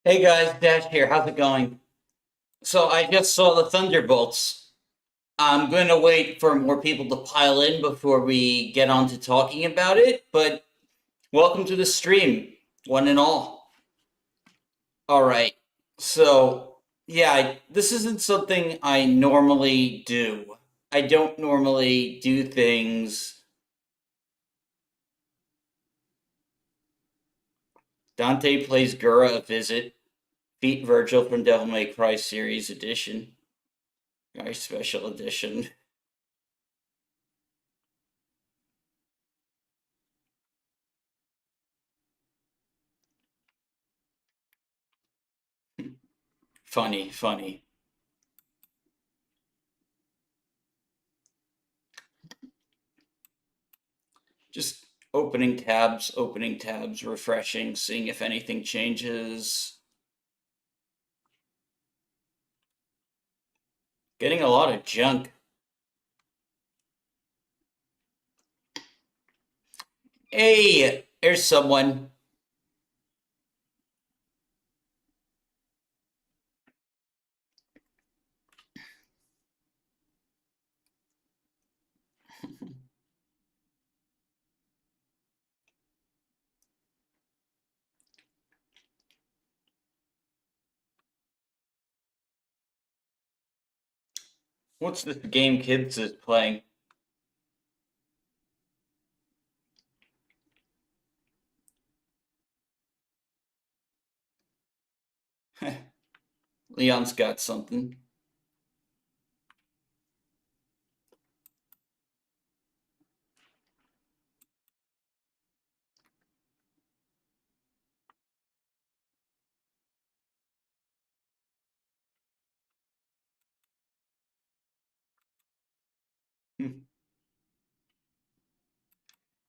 Hey guys, Dash here. How's it going? So I just saw the Thunderbolts. I'm going to wait for more people to pile in before we get on to talking about it, but welcome to the stream, one and all. All right. So, yeah, this isn't something I normally do. I don't normally do things. Dante plays Gura a visit. Beat Virgil from Devil May Cry Series Edition. Our special edition. Funny, funny. Just opening tabs, refreshing, seeing if anything changes. Getting a lot of junk. Hey, there's someone. What's this game kids is playing? Leon's got something.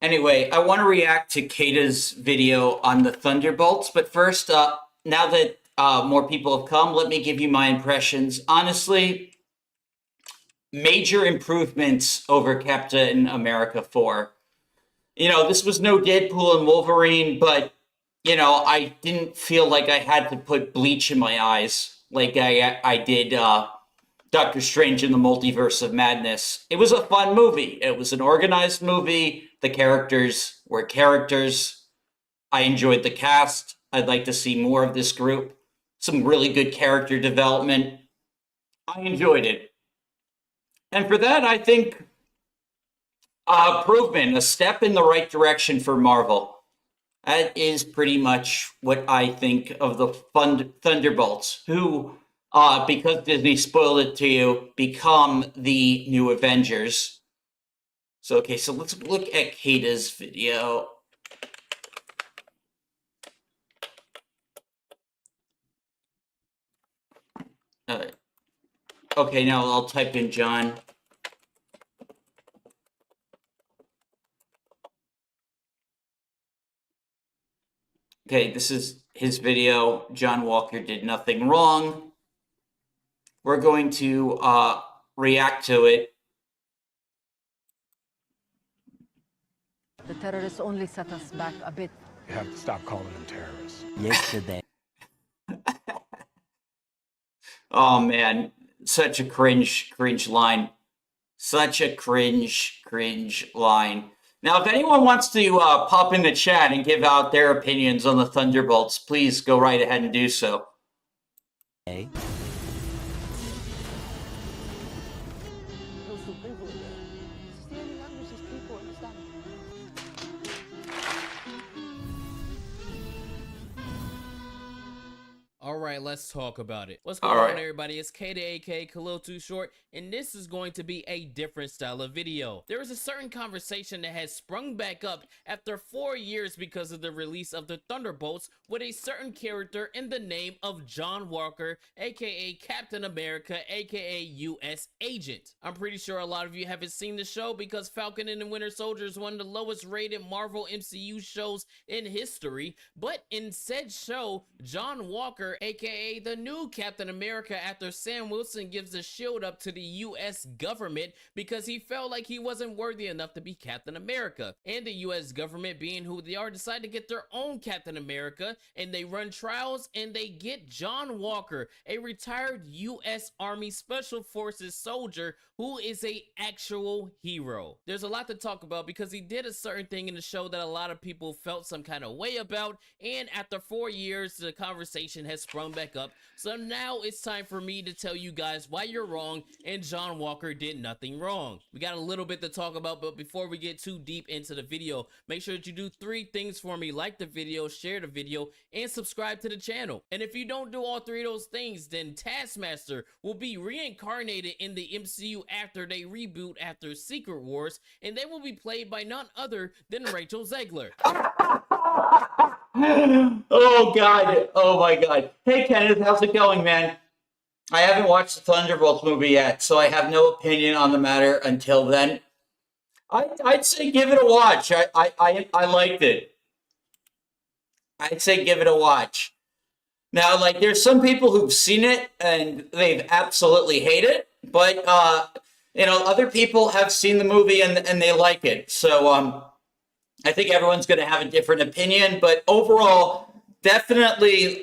Anyway, I want to react to Kata's video on the Thunderbolts, but first, now that more people have come, let me give you my impressions. Honestly, major improvements over Captain America 4. This was no Deadpool and Wolverine, but, I didn't feel like I had to put bleach in my eyes like I did Doctor Strange in the Multiverse of Madness. It was a fun movie. It was an organized movie. The characters were characters. I enjoyed the cast. I'd like to see more of this group. Some really good character development. I enjoyed it. And for that, I think improvement, a step in the right direction for Marvel. That is pretty much what I think of the Thunderbolts, who, because Disney spoiled it to you, become the new Avengers. So let's look at Kata's video. Okay, now I'll type in John. Okay, this is his video. John Walker did nothing wrong. We're going to react to it. The terrorists only set us back a bit. You have to stop calling them terrorists. Yesterday. Oh man, such a cringe line. Such a cringe line. Now, if anyone wants to pop in the chat and give out their opinions on the Thunderbolts, please go right ahead and do so. Hey. Alright, let's talk about it. What's going on, everybody? It's K to AK, Khalil Too Short, and this is going to be a different style of video. There is a certain conversation that has sprung back up after 4 years because of the release of the Thunderbolts with a certain character in the name of John Walker, aka Captain America, aka US Agent. I'm pretty sure a lot of you haven't seen the show because Falcon and the Winter Soldier is one of the lowest rated Marvel MCU shows in history, but in said show, John Walker, aka the new Captain America, after Sam Wilson gives the shield up to the US government because he felt like he wasn't worthy enough to be Captain America. And the US government, being who they are, decide to get their own Captain America, and they run trials and they get John Walker, a retired US Army Special Forces soldier who is a actual hero. There's a lot to talk about because he did a certain thing in the show that a lot of people felt some kind of way about, and after 4 years the conversation has sprung back up. So now it's time for me to tell you guys why you're wrong and John Walker did nothing wrong. We got a little bit to talk about, but before we get too deep into the video, make sure that you do 3 things for me: like the video, share the video, and subscribe to the channel. And if you don't do all 3 of those things, then Taskmaster will be reincarnated in the MCU after they reboot after Secret Wars, and they will be played by none other than Rachel Zegler. Oh God! Oh my God! Hey Kenneth, how's it going, man? I haven't watched the Thunderbolts movie yet, so I have no opinion on the matter until then. I'd say give it a watch. I liked it. I'd say give it a watch. Now, like, there's some people who've seen it and they've absolutely hate it, but you know, other people have seen the movie and they like it. So I think everyone's going to have a different opinion, but overall, definitely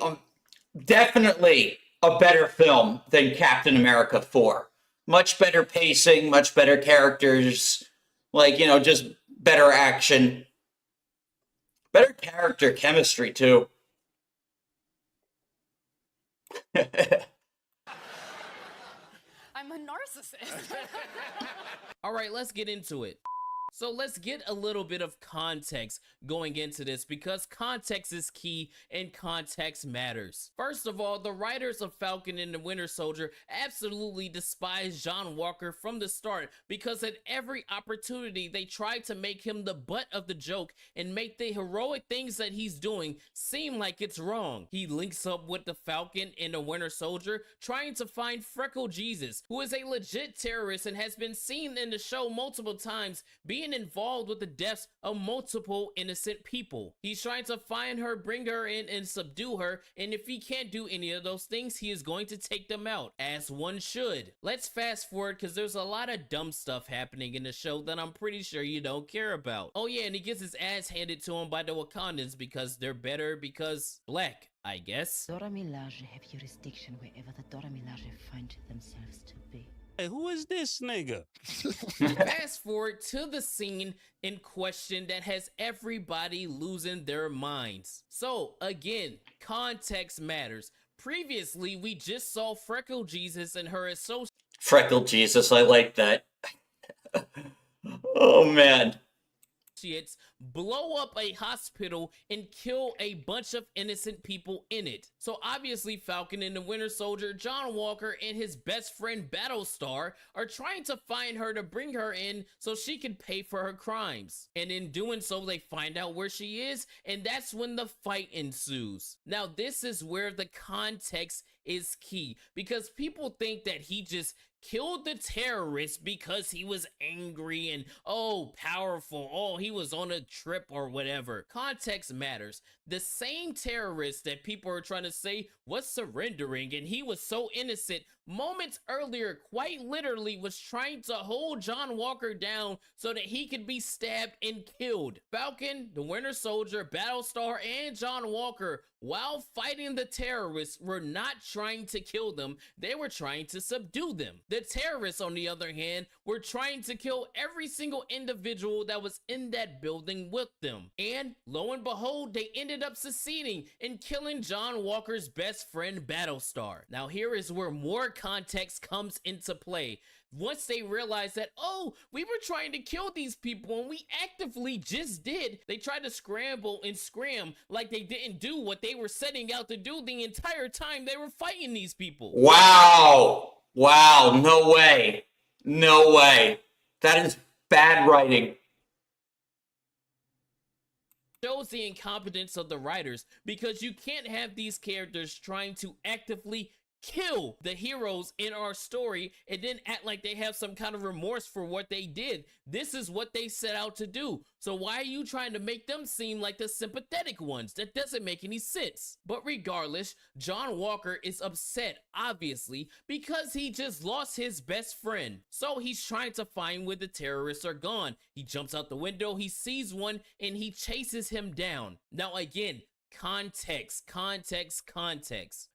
a better film than Captain America 4. Much better pacing, much better characters, like, you know, just better action. Better character chemistry, too. I'm a narcissist. All right, let's get into it. So let's get a little bit of context going into this, because context is key and context matters. First of all, the writers of Falcon and the Winter Soldier absolutely despise John Walker from the start, because at every opportunity they tried to make him the butt of the joke and make the heroic things that he's doing seem like it's wrong. He links up with the Falcon and the Winter Soldier trying to find Freckle Jesus, who is a legit terrorist and has been seen in the show multiple times being involved with the deaths of multiple innocent people. He's trying to find her, bring her in, and subdue her, and if he can't do any of those things, he is going to take them out, as one should. Let's fast forward, because there's a lot of dumb stuff happening in the show that I'm pretty sure you don't care about. Oh yeah, and he gets his ass handed to him by the Wakandans because they're better because black, I guess. Dora Milaje have jurisdiction wherever the Dora Milaje find themselves to be. Hey, who is this nigga? Fast forward to the scene in question that has everybody losing their minds. So again, context matters. Previously, we just saw Freckle Jesus and her associate. Freckle Jesus, I like that. Oh man. Blow up a hospital and kill a bunch of innocent people in it. So obviously Falcon and the Winter Soldier, John Walker, and his best friend Battlestar are trying to find her to bring her in so she can pay for her crimes. And in doing so, they find out where she is, and that's when the fight ensues. Now this is where the context is key, because people think that he just killed the terrorist because he was angry and, oh, powerful, oh, he was on a trip or whatever. Context matters. The same terrorist that people are trying to say was surrendering and he was so innocent moments earlier quite literally was trying to hold John Walker down so that he could be stabbed and killed. Falcon, the Winter Soldier, Battlestar, and John Walker, while fighting the terrorists, were not trying to kill them, they were trying to subdue them. The terrorists, on the other hand, were trying to kill every single individual that was in that building with them. And lo and behold, they ended up succeeding in killing John Walker's best friend, Battlestar. Now here is where more context comes into play. Once they realize that, oh, we were trying to kill these people and we actively just did, they tried to scramble and scram like they didn't do what they were setting out to do the entire time they were fighting these people. Wow. Wow. No way. No way. That is bad writing. Shows the incompetence of the writers, because you can't have these characters trying to actively kill the heroes in our story and then act like they have some kind of remorse for what they did. This is what they set out to do. So why are you trying to make them seem like the sympathetic ones? That doesn't make any sense. But regardless, John Walker is upset, obviously, because he just lost his best friend. So he's trying to find where the terrorists are gone. He jumps out the window, he sees one, and he chases him down. Now again, context.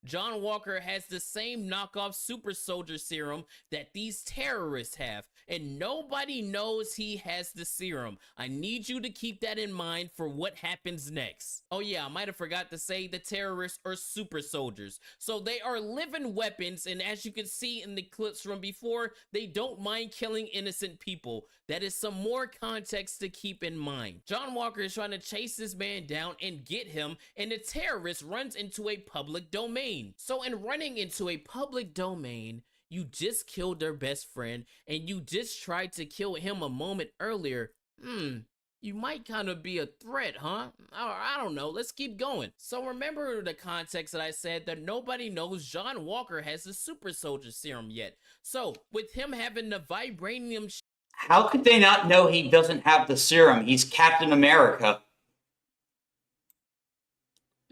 John Walker has the same knockoff super soldier serum that these terrorists have, and nobody knows he has the serum. I need you to keep that in mind for what happens next. Oh yeah, I might have forgot to say the terrorists are super soldiers. So they are living weapons, and as you can see in the clips from before, they don't mind killing innocent people. That is some more context to keep in mind. John Walker is trying to chase this man down and get him, and the terrorist runs into a public domain. So in running into a public domain, you just killed their best friend, and you just tried to kill him a moment earlier. You might kind of be a threat, huh? I don't know. Let's keep going. So remember the context that I said that nobody knows John Walker has the super soldier serum yet. So with him having the vibranium... How could they not know he doesn't have the serum? He's Captain America.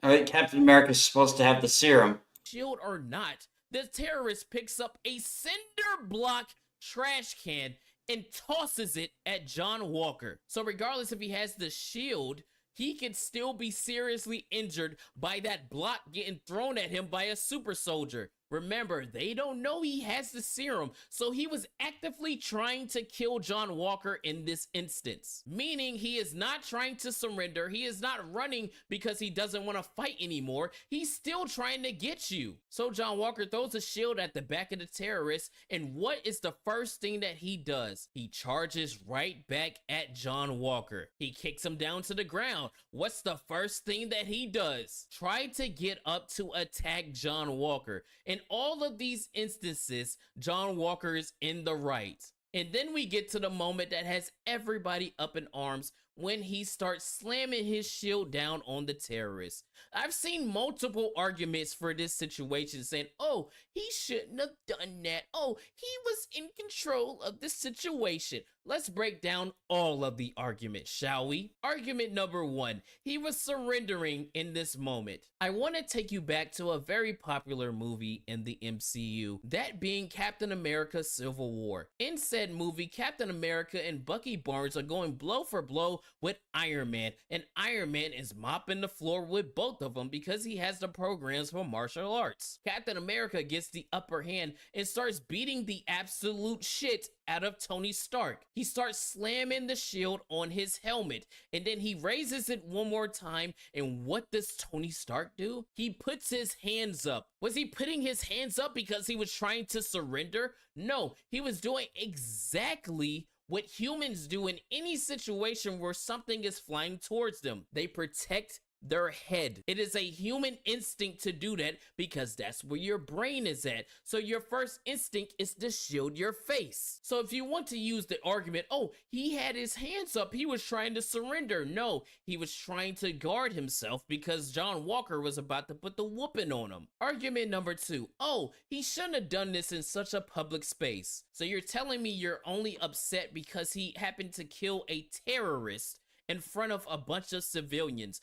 All right, Captain America's supposed to have the serum. Shield or not, the terrorist picks up a cinder block trash can and tosses it at John Walker. So regardless if he has the shield, he could still be seriously injured by that block getting thrown at him by a super soldier. Remember, they don't know he has the serum, so he was actively trying to kill John Walker in this instance. Meaning he is not trying to surrender, he is not running because he doesn't want to fight anymore, he's still trying to get you. So John Walker throws a shield at the back of the terrorist, and what is the first thing that he does? He charges right back at John Walker. He kicks him down to the ground. What's the first thing that he does? Try to get up to attack John Walker. In all of these instances, John Walker is in the right. And then we get to the moment that has everybody up in arms when he starts slamming his shield down on the terrorist. I've seen multiple arguments for this situation saying, oh, he shouldn't have done that. Oh, he was in control of the situation. Let's break down all of the arguments, shall we? Argument number one, he was surrendering in this moment. I want to take you back to a very popular movie in the MCU, that being Captain America Civil War. In said movie, Captain America and Bucky Barnes are going blow for blow with Iron Man, and Iron Man is mopping the floor with both of them because he has the programs for martial arts. Captain America gets the upper hand and starts beating the absolute shit out of Tony Stark. He starts slamming the shield on his helmet, and then he raises it one more time, and what does Tony Stark do? He puts his hands up. Was he putting his hands up because he was trying to surrender? No, he was doing exactly what humans do in any situation where something is flying towards them. They protect their head. It is a human instinct to do that because that's where your brain is at. So your first instinct is to shield your face. So if you want to use the argument, oh, he had his hands up, he was trying to surrender. No, he was trying to guard himself because John Walker was about to put the whooping on him. Argument number two, oh, he shouldn't have done this in such a public space. So you're telling me you're only upset because he happened to kill a terrorist in front of a bunch of civilians.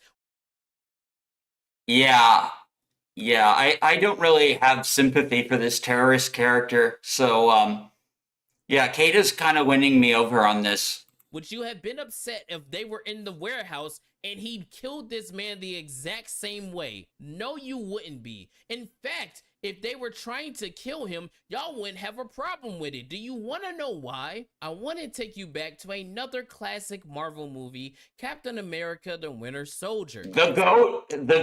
Yeah, I don't really have sympathy for this terrorist character, so, yeah, Kata's kind of winning me over on this. Would you have been upset if they were in the warehouse and he killed this man the exact same way? No, you wouldn't be. In fact, if they were trying to kill him, y'all wouldn't have a problem with it. Do you want to know why? I want to take you back to another classic Marvel movie, Captain America: The Winter Soldier. The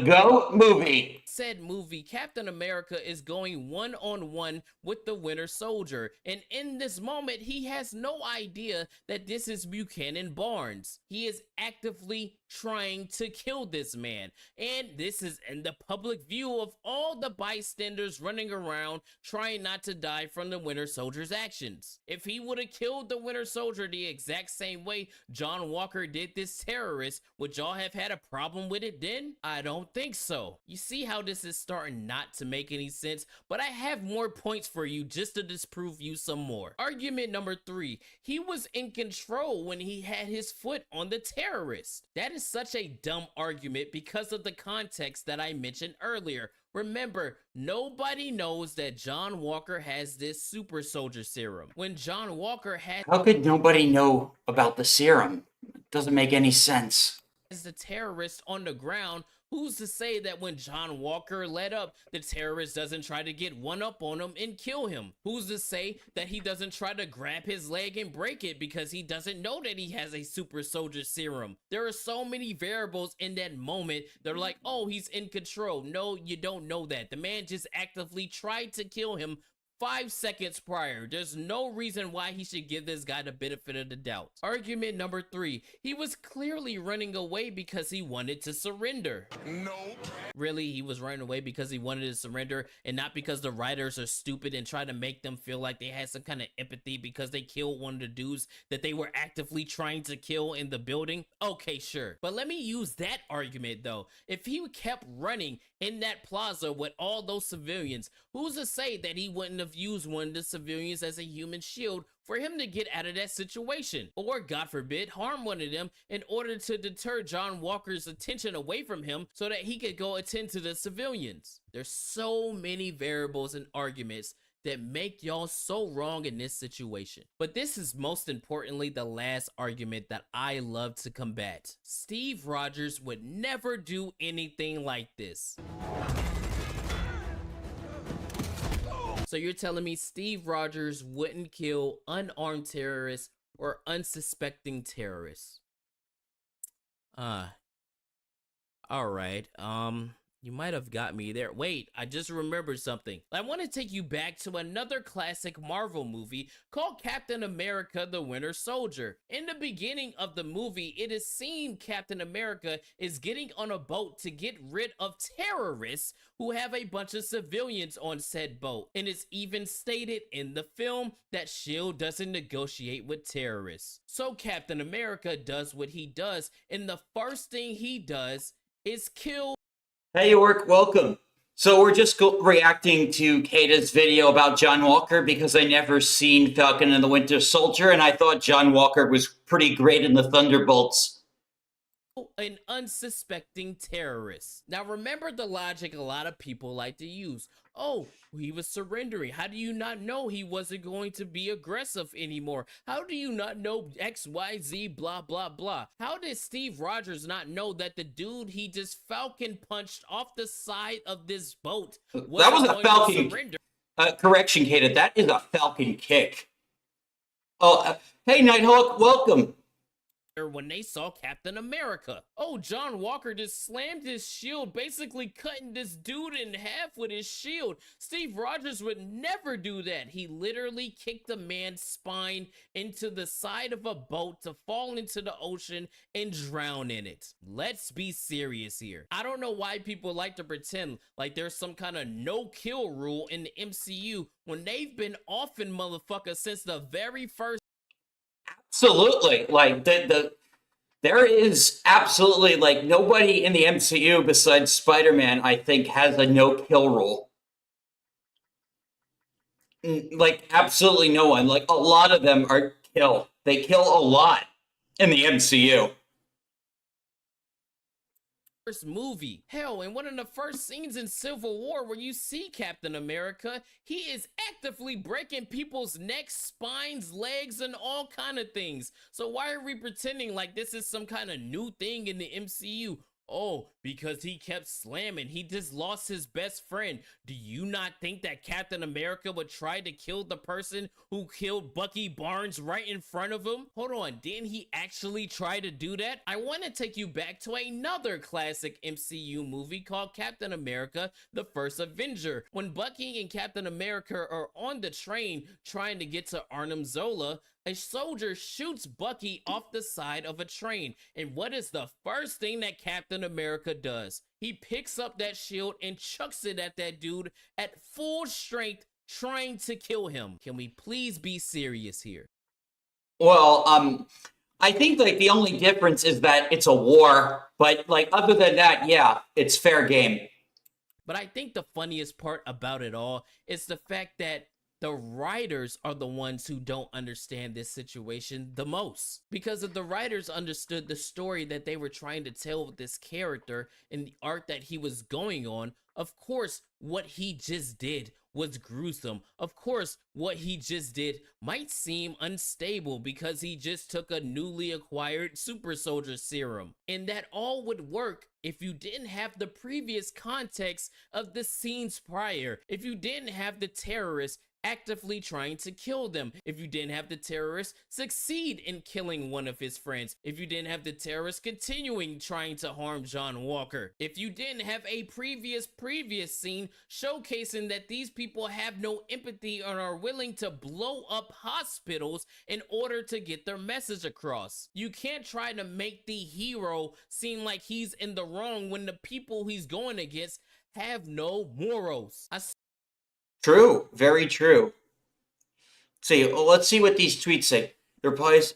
GOAT movie. Said movie, Captain America is going one-on-one with the Winter Soldier, and in this moment, he has no idea that this is Buchanan Barnes. He is actively trying to kill this man. And this is in the public view of all the bystanders running around trying not to die from the Winter Soldier's actions. If he would have killed the Winter Soldier the exact same way John Walker did this terrorist, would y'all have had a problem with it then? I don't think so. You see how this is starting not to make any sense, but I have more points for you just to disprove you some more. Argument number 3, he was in control when he had his foot on the terrorist. That is such a dumb argument because of the context that I mentioned earlier. Remember, nobody knows that John Walker has this super soldier serum. When John Walker had How could nobody know about the serum? It doesn't make any sense. the terrorist on the ground, who's to say that when John Walker let up, the terrorist doesn't try to get one up on him and kill him? Who's to say that he doesn't try to grab his leg and break it because he doesn't know that he has a super soldier serum? There are so many variables in that moment. They're like, oh, he's in control. No, you don't know that. The man just actively tried to kill him 5 seconds prior. There's no reason why he should give this guy the benefit of the doubt. Argument number 3, he was clearly running away because he wanted to surrender. Really, he was running away because he wanted to surrender and not because the writers are stupid and try to make them feel like they had some kind of empathy because they killed one of the dudes that they were actively trying to kill in the building? Okay, sure. But let me use that argument though. If he kept running in that plaza with all those civilians, who's to say that he wouldn't have used one of the civilians as a human shield for him to get out of that situation? Or, God forbid, harm one of them in order to deter John Walker's attention away from him so that he could go attend to the civilians. There's so many variables and arguments that make y'all so wrong in this situation. But this is most importantly the last argument that I love to combat. Steve Rogers would never do anything like this. So you're telling me Steve Rogers wouldn't kill unarmed terrorists or unsuspecting terrorists? All right. You might have got me there. Wait, I just remembered something. I want to take you back to another classic Marvel movie called Captain America: The Winter Soldier. In the beginning of the movie, it is seen Captain America is getting on a boat to get rid of terrorists who have a bunch of civilians on said boat. And it's even stated in the film that S.H.I.E.L.D. doesn't negotiate with terrorists. So Captain America does what he does, and the first thing he does is kill. Hey, York, welcome. So we're just reacting to Kata's video about John Walker because I never seen Falcon and the Winter Soldier, and I thought John Walker was pretty great in the Thunderbolts. An unsuspecting terrorist. Now remember the logic a lot of people like to use. Oh, he was surrendering. How do you not know he wasn't going to be aggressive anymore? How do you not know XYZ blah blah blah? How did Steve Rogers not know that the dude he just Falcon punched off the side of this boat That was a Falcon. Correction, Kata, that is a Falcon kick. Oh, hey, Nighthawk, welcome. When they saw Captain America? Oh, John Walker just slammed his shield, basically cutting this dude in half with his shield. Steve Rogers would never do that. He literally kicked a man's spine into the side of a boat to fall into the ocean and drown in it. Let's be serious here. I don't know why people like to pretend like there's some kind of no-kill rule in the MCU when they've been offing motherfuckers since the very first. Absolutely. Like, there is absolutely, like, nobody in the MCU besides Spider-Man, I think, has a no-kill rule. Like, absolutely no one. Like, a lot of them are kill. They kill a lot in the MCU. First movie. Hell, in one of the first scenes in Civil War where you see Captain America, he is actively breaking people's necks, spines, legs, and all kind of things. So why are we pretending like this is some kind of new thing in the MCU? Oh, because he kept slamming. He just lost his best friend. Do you not think that Captain America would try to kill the person who killed Bucky Barnes right in front of him? Hold on, didn't he actually try to do that? I want to take you back to another classic MCU movie called Captain America: The First Avenger. When Bucky and Captain America are on the train trying to get to Arnim Zola, A soldier shoots Bucky off the side of a train, and what is the first thing that Captain America does? He picks up that shield and chucks it at that dude at full strength, trying to kill him. Can we please be serious here? Well, I think like the only difference is that it's a war, but like other than that, yeah, it's fair game. But I think the funniest part about it all is the fact that the writers are the ones who don't understand this situation the most. Because if the writers understood the story that they were trying to tell with this character and the arc that he was going on, of course, what he just did was gruesome. Of course, what he just did might seem unstable because he just took a newly acquired super soldier serum. And that all would work if you didn't have the previous context of the scenes prior, if you didn't have the terrorists actively trying to kill them, if you didn't have the terrorists succeed in killing one of his friends, if you didn't have the terrorists continuing trying to harm John Walker, if you didn't have a previous scene showcasing that these people have no empathy and are willing to blow up hospitals in order to get their message across. You can't try to make the hero seem like he's in the wrong when the people he's going against have no morals. True, very true. See, let's see what these tweets say. The replies,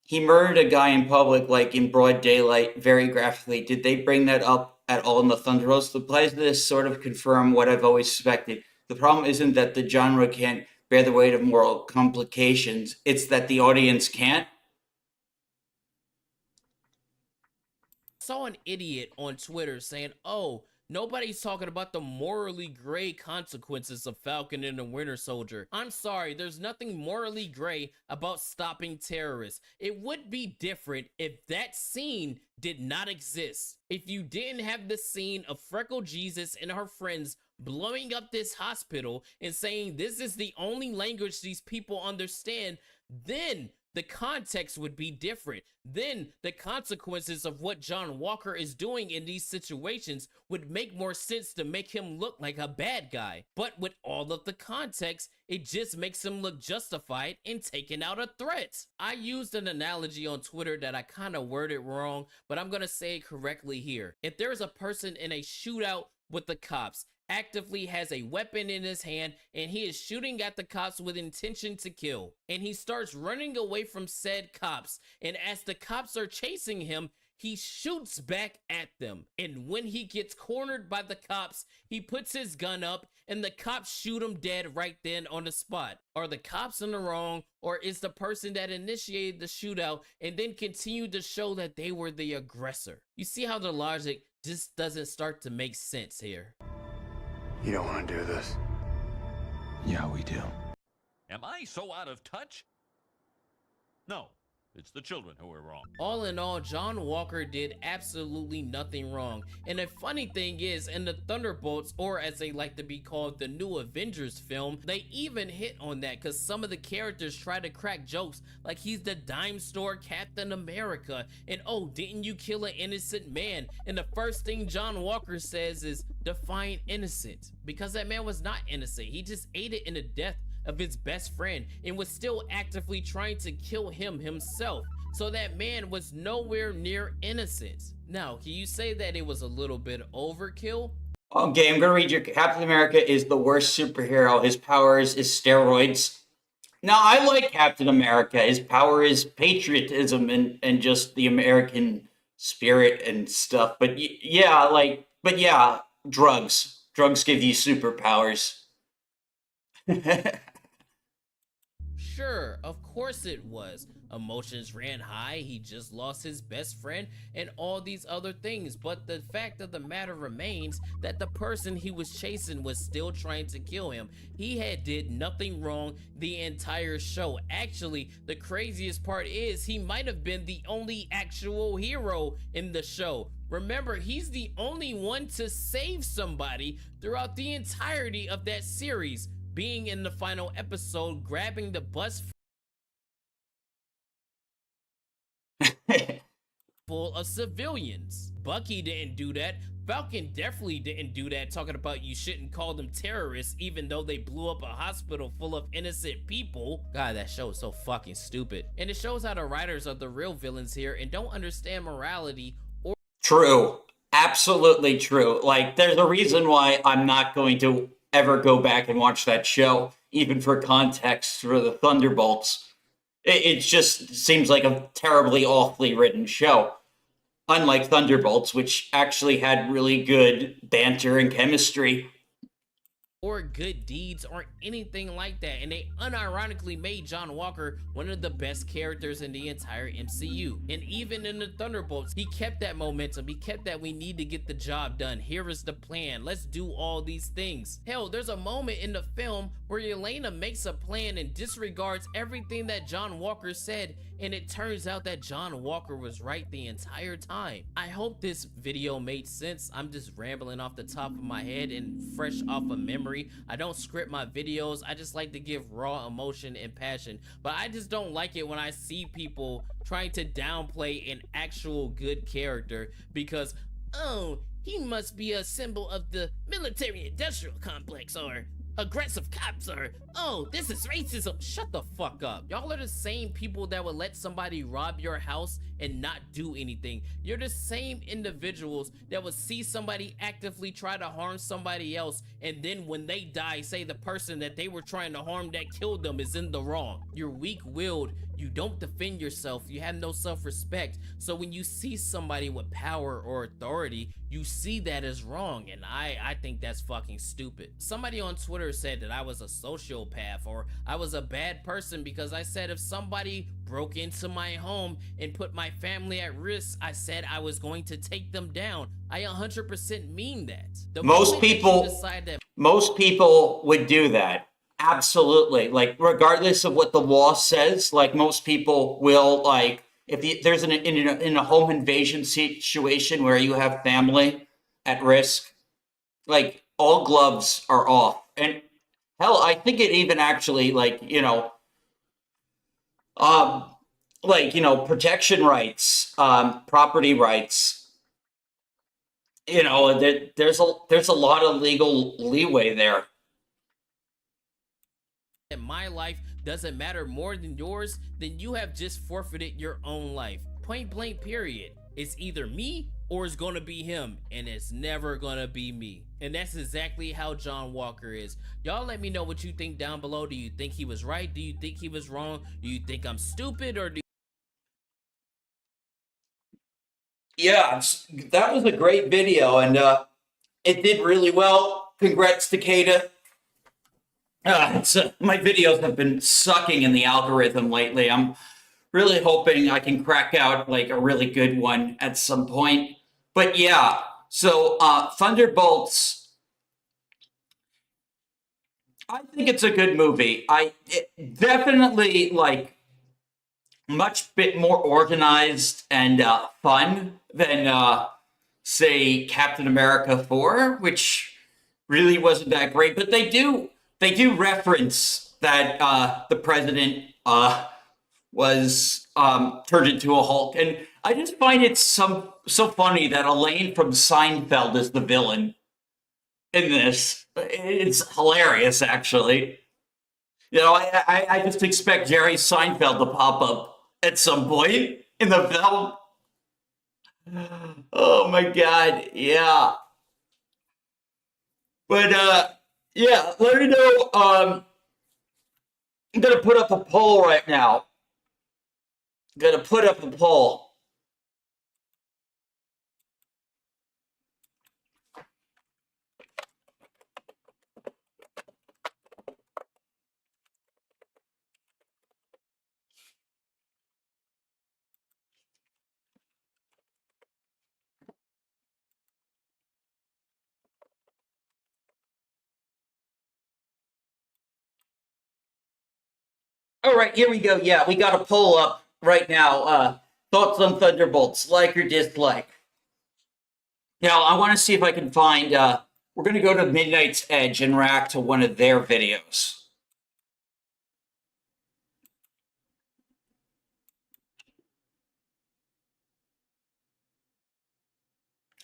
he murdered a guy in public, like in broad daylight, very graphically. Did they bring that up at all in the Thunderbolts? The replies to this sort of confirm what I've always suspected. The problem isn't that the genre can't bear the weight of moral complications. It's that the audience can't. Saw an idiot on Twitter saying, oh, nobody's talking about the morally gray consequences of Falcon and the Winter Soldier. I'm sorry, there's nothing morally gray about stopping terrorists. It would be different if that scene did not exist. If you didn't have the scene of Freckle Jesus and her friends blowing up this hospital and saying this is the only language these people understand, then the context would be different. Then the consequences of what John Walker is doing in these situations would make more sense to make him look like a bad guy. But with all of the context, it just makes him look justified in taking out a threat. I used an analogy on Twitter that I kind of worded wrong, but I'm gonna say it correctly here. If there's a person in a shootout with the cops, actively has a weapon in his hand, and he is shooting at the cops with intention to kill, and he starts running away from said cops, and as the cops are chasing him, he shoots back at them, and when he gets cornered by the cops, he puts his gun up and the cops shoot him dead right then on the spot. Are the cops in the wrong, or is the person that initiated the shootout and then continued to show that they were the aggressor? You see how the logic just doesn't start to make sense here. You don't want to do this. Yeah, we do. Am I so out of touch? No, it's the children who are wrong. All in all, John Walker did absolutely nothing wrong. And the funny thing is, in the Thunderbolts, or as they like to be called, the new Avengers film, they even hit on that because some of the characters try to crack jokes like he's the dime store Captain America, and oh, didn't you kill an innocent man? And the first thing John Walker says is, define innocent, because that man was not innocent. He just aided in the death of his best friend and was still actively trying to kill him himself. So that man was nowhere near innocent. Now, can you say that it was a little bit overkill? Okay, I'm gonna read your Captain America is the worst superhero. His powers is steroids. Now, I like Captain America. His power is patriotism and just the American spirit and stuff. But yeah, drugs. Drugs give you superpowers. Sure, of course it was. Emotions ran high, he just lost his best friend, and all these other things. But the fact of the matter remains that the person he was chasing was still trying to kill him. He had did nothing wrong the entire show. Actually, the craziest part is he might have been the only actual hero in the show. Remember, he's the only one to save somebody throughout the entirety of that series, being in the final episode, grabbing the bus full of civilians. Bucky didn't do that. Falcon definitely didn't do that, talking about you shouldn't call them terrorists even though they blew up a hospital full of innocent people. God, that show is so fucking stupid. And it shows how the writers are the real villains here and don't understand morality or— True. Absolutely true. Like, there's a reason why I'm not going to ever go back and watch that show, even for context for the Thunderbolts. It just seems like a terribly awfully written show. Unlike Thunderbolts, which actually had really good banter and chemistry. good deeds or anything like that, and they unironically made John Walker one of the best characters in the entire MCU. And even in the Thunderbolts, he kept that momentum. He kept that we need to get the job done. Here is the plan. Let's do all these things. Hell, there's a moment in the film where Yelena makes a plan and disregards everything that John Walker said, and it turns out that John Walker was right the entire time. I hope this video made sense. I'm just rambling off the top of my head and fresh off of memory. I don't script my videos. I just like to give raw emotion and passion, but I just don't like it when I see people trying to downplay an actual good character because, oh, he must be a symbol of the military industrial complex, or aggressive cops, or, oh, this is racism. Shut the fuck up. Y'all are the same people that would let somebody rob your house and not do anything. You're the same individuals that would see somebody actively try to harm somebody else, and then when they die, say the person that they were trying to harm that killed them is in the wrong. You're weak-willed. You don't defend yourself. You have no self-respect. So when you see somebody with power or authority, you see that as wrong, and I think that's fucking stupid. Somebody on Twitter said that I was a sociopath or I was a bad person because I said if somebody broke into my home and put my family at risk, I said I was going to take them down. I 100% mean that. Most people would do that. Absolutely. Like, regardless of what the law says, like, most people will, like, if there's in a home invasion situation where you have family at risk, like, all gloves are off. And hell, I think it even actually, protection rights, property rights, there's a lot of legal leeway there. My life doesn't matter more than yours, then you have just forfeited your own life. Point blank, period. It's either me or it's gonna be him, and it's never gonna be me. And that's exactly how John Walker is. Y'all let me know what you think down below. Do you think he was right? Do you think he was wrong? Do you think I'm stupid, or do Yeah, that was a great video, and it did really well. Congrats to Kata. My videos have been sucking in the algorithm lately. I'm really hoping I can crack out like a really good one at some point. But yeah, so Thunderbolts, I think it's a good movie. It definitely like much bit more organized and fun than say Captain America 4, which really wasn't that great. But they do reference that the president was turned into a Hulk, and I just find it so funny that Elaine from Seinfeld is the villain in this. It's hilarious, actually. I just expect Jerry Seinfeld to pop up at some point in the film. Oh my god, yeah. But yeah, let me know. I'm gonna put up a poll right now. All right, here we go. Yeah, we got a poll up right now. Thoughts on Thunderbolts, like or dislike? Now, I want to see if I can find. We're going to go to Midnight's Edge and react to one of their videos.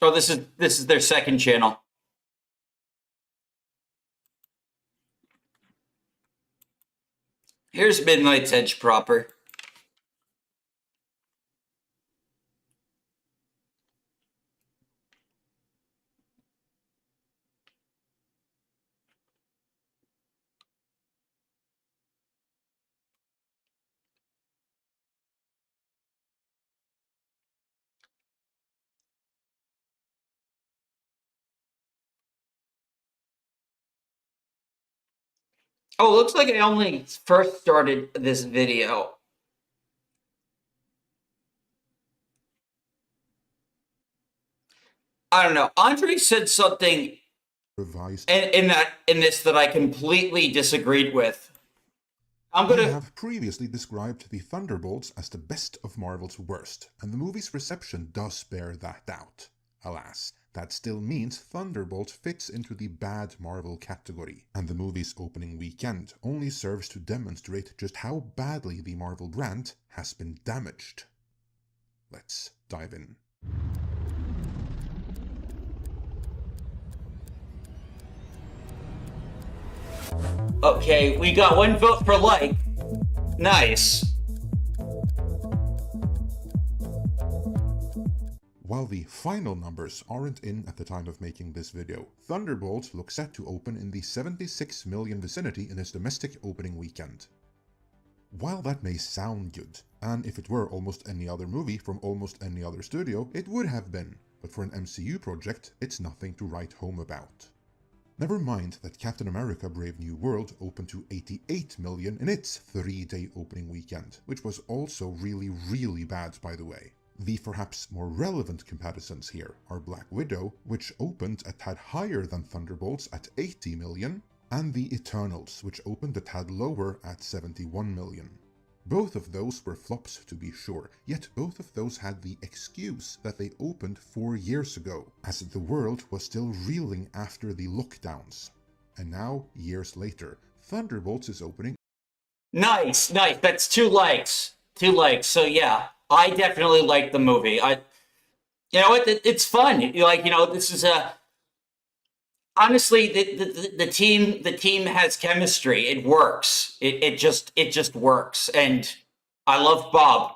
Oh, this is their second channel. Here's Midnight's Edge proper. Oh, looks like I only first started this video. I don't know. Andre said something revised. in this that I completely disagreed with. I have previously described the Thunderbolts as the best of Marvel's worst, and the movie's reception does bear that out. Alas, that still means Thunderbolt fits into the bad Marvel category, and the movie's opening weekend only serves to demonstrate just how badly the Marvel brand has been damaged. Let's dive in. Okay, we got one vote for like. Nice. While the final numbers aren't in at the time of making this video, Thunderbolts looks set to open in the 76 million vicinity in its domestic opening weekend. While that may sound good, and if it were almost any other movie from almost any other studio, it would have been, but for an MCU project, it's nothing to write home about. Never mind that Captain America Brave New World opened to 88 million in its 3-day opening weekend, which was also really bad, by the way. The perhaps more relevant comparisons here are Black Widow, which opened a tad higher than Thunderbolts at 80 million, and the Eternals, which opened a tad lower at 71 million. Both of those were flops to be sure, yet both of those had the excuse that they opened 4 years ago, as the world was still reeling after the lockdowns. And now, years later, Thunderbolts is opening. Nice. That's 2 likes. 2 likes. So yeah, I definitely like the movie. You know what? It's fun. This is a. Honestly, the team has chemistry. It works. It just works, and I love Bob.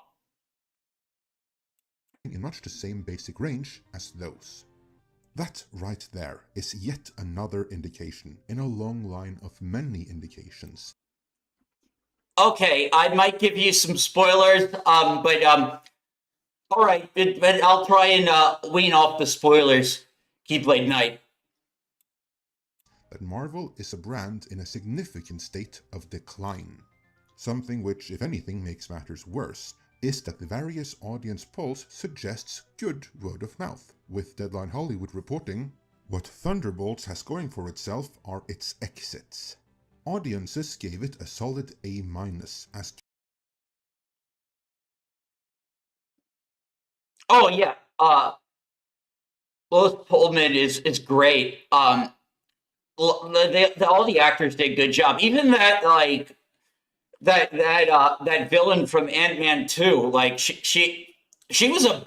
In much the same basic range as those. That right there is yet another indication in a long line of many indications. Okay, I might give you some spoilers, but all right, but I'll try and wean off the spoilers. Keep late night. That Marvel is a brand in a significant state of decline. Something which, if anything, makes matters worse is that the various audience polls suggests good word of mouth, with Deadline Hollywood reporting, what Thunderbolts has going for itself are its exits. Audiences gave it a solid A-, as Oh yeah, Lois Pullman is great. All the actors did a good job. Even that villain from Ant-Man 2, like she was a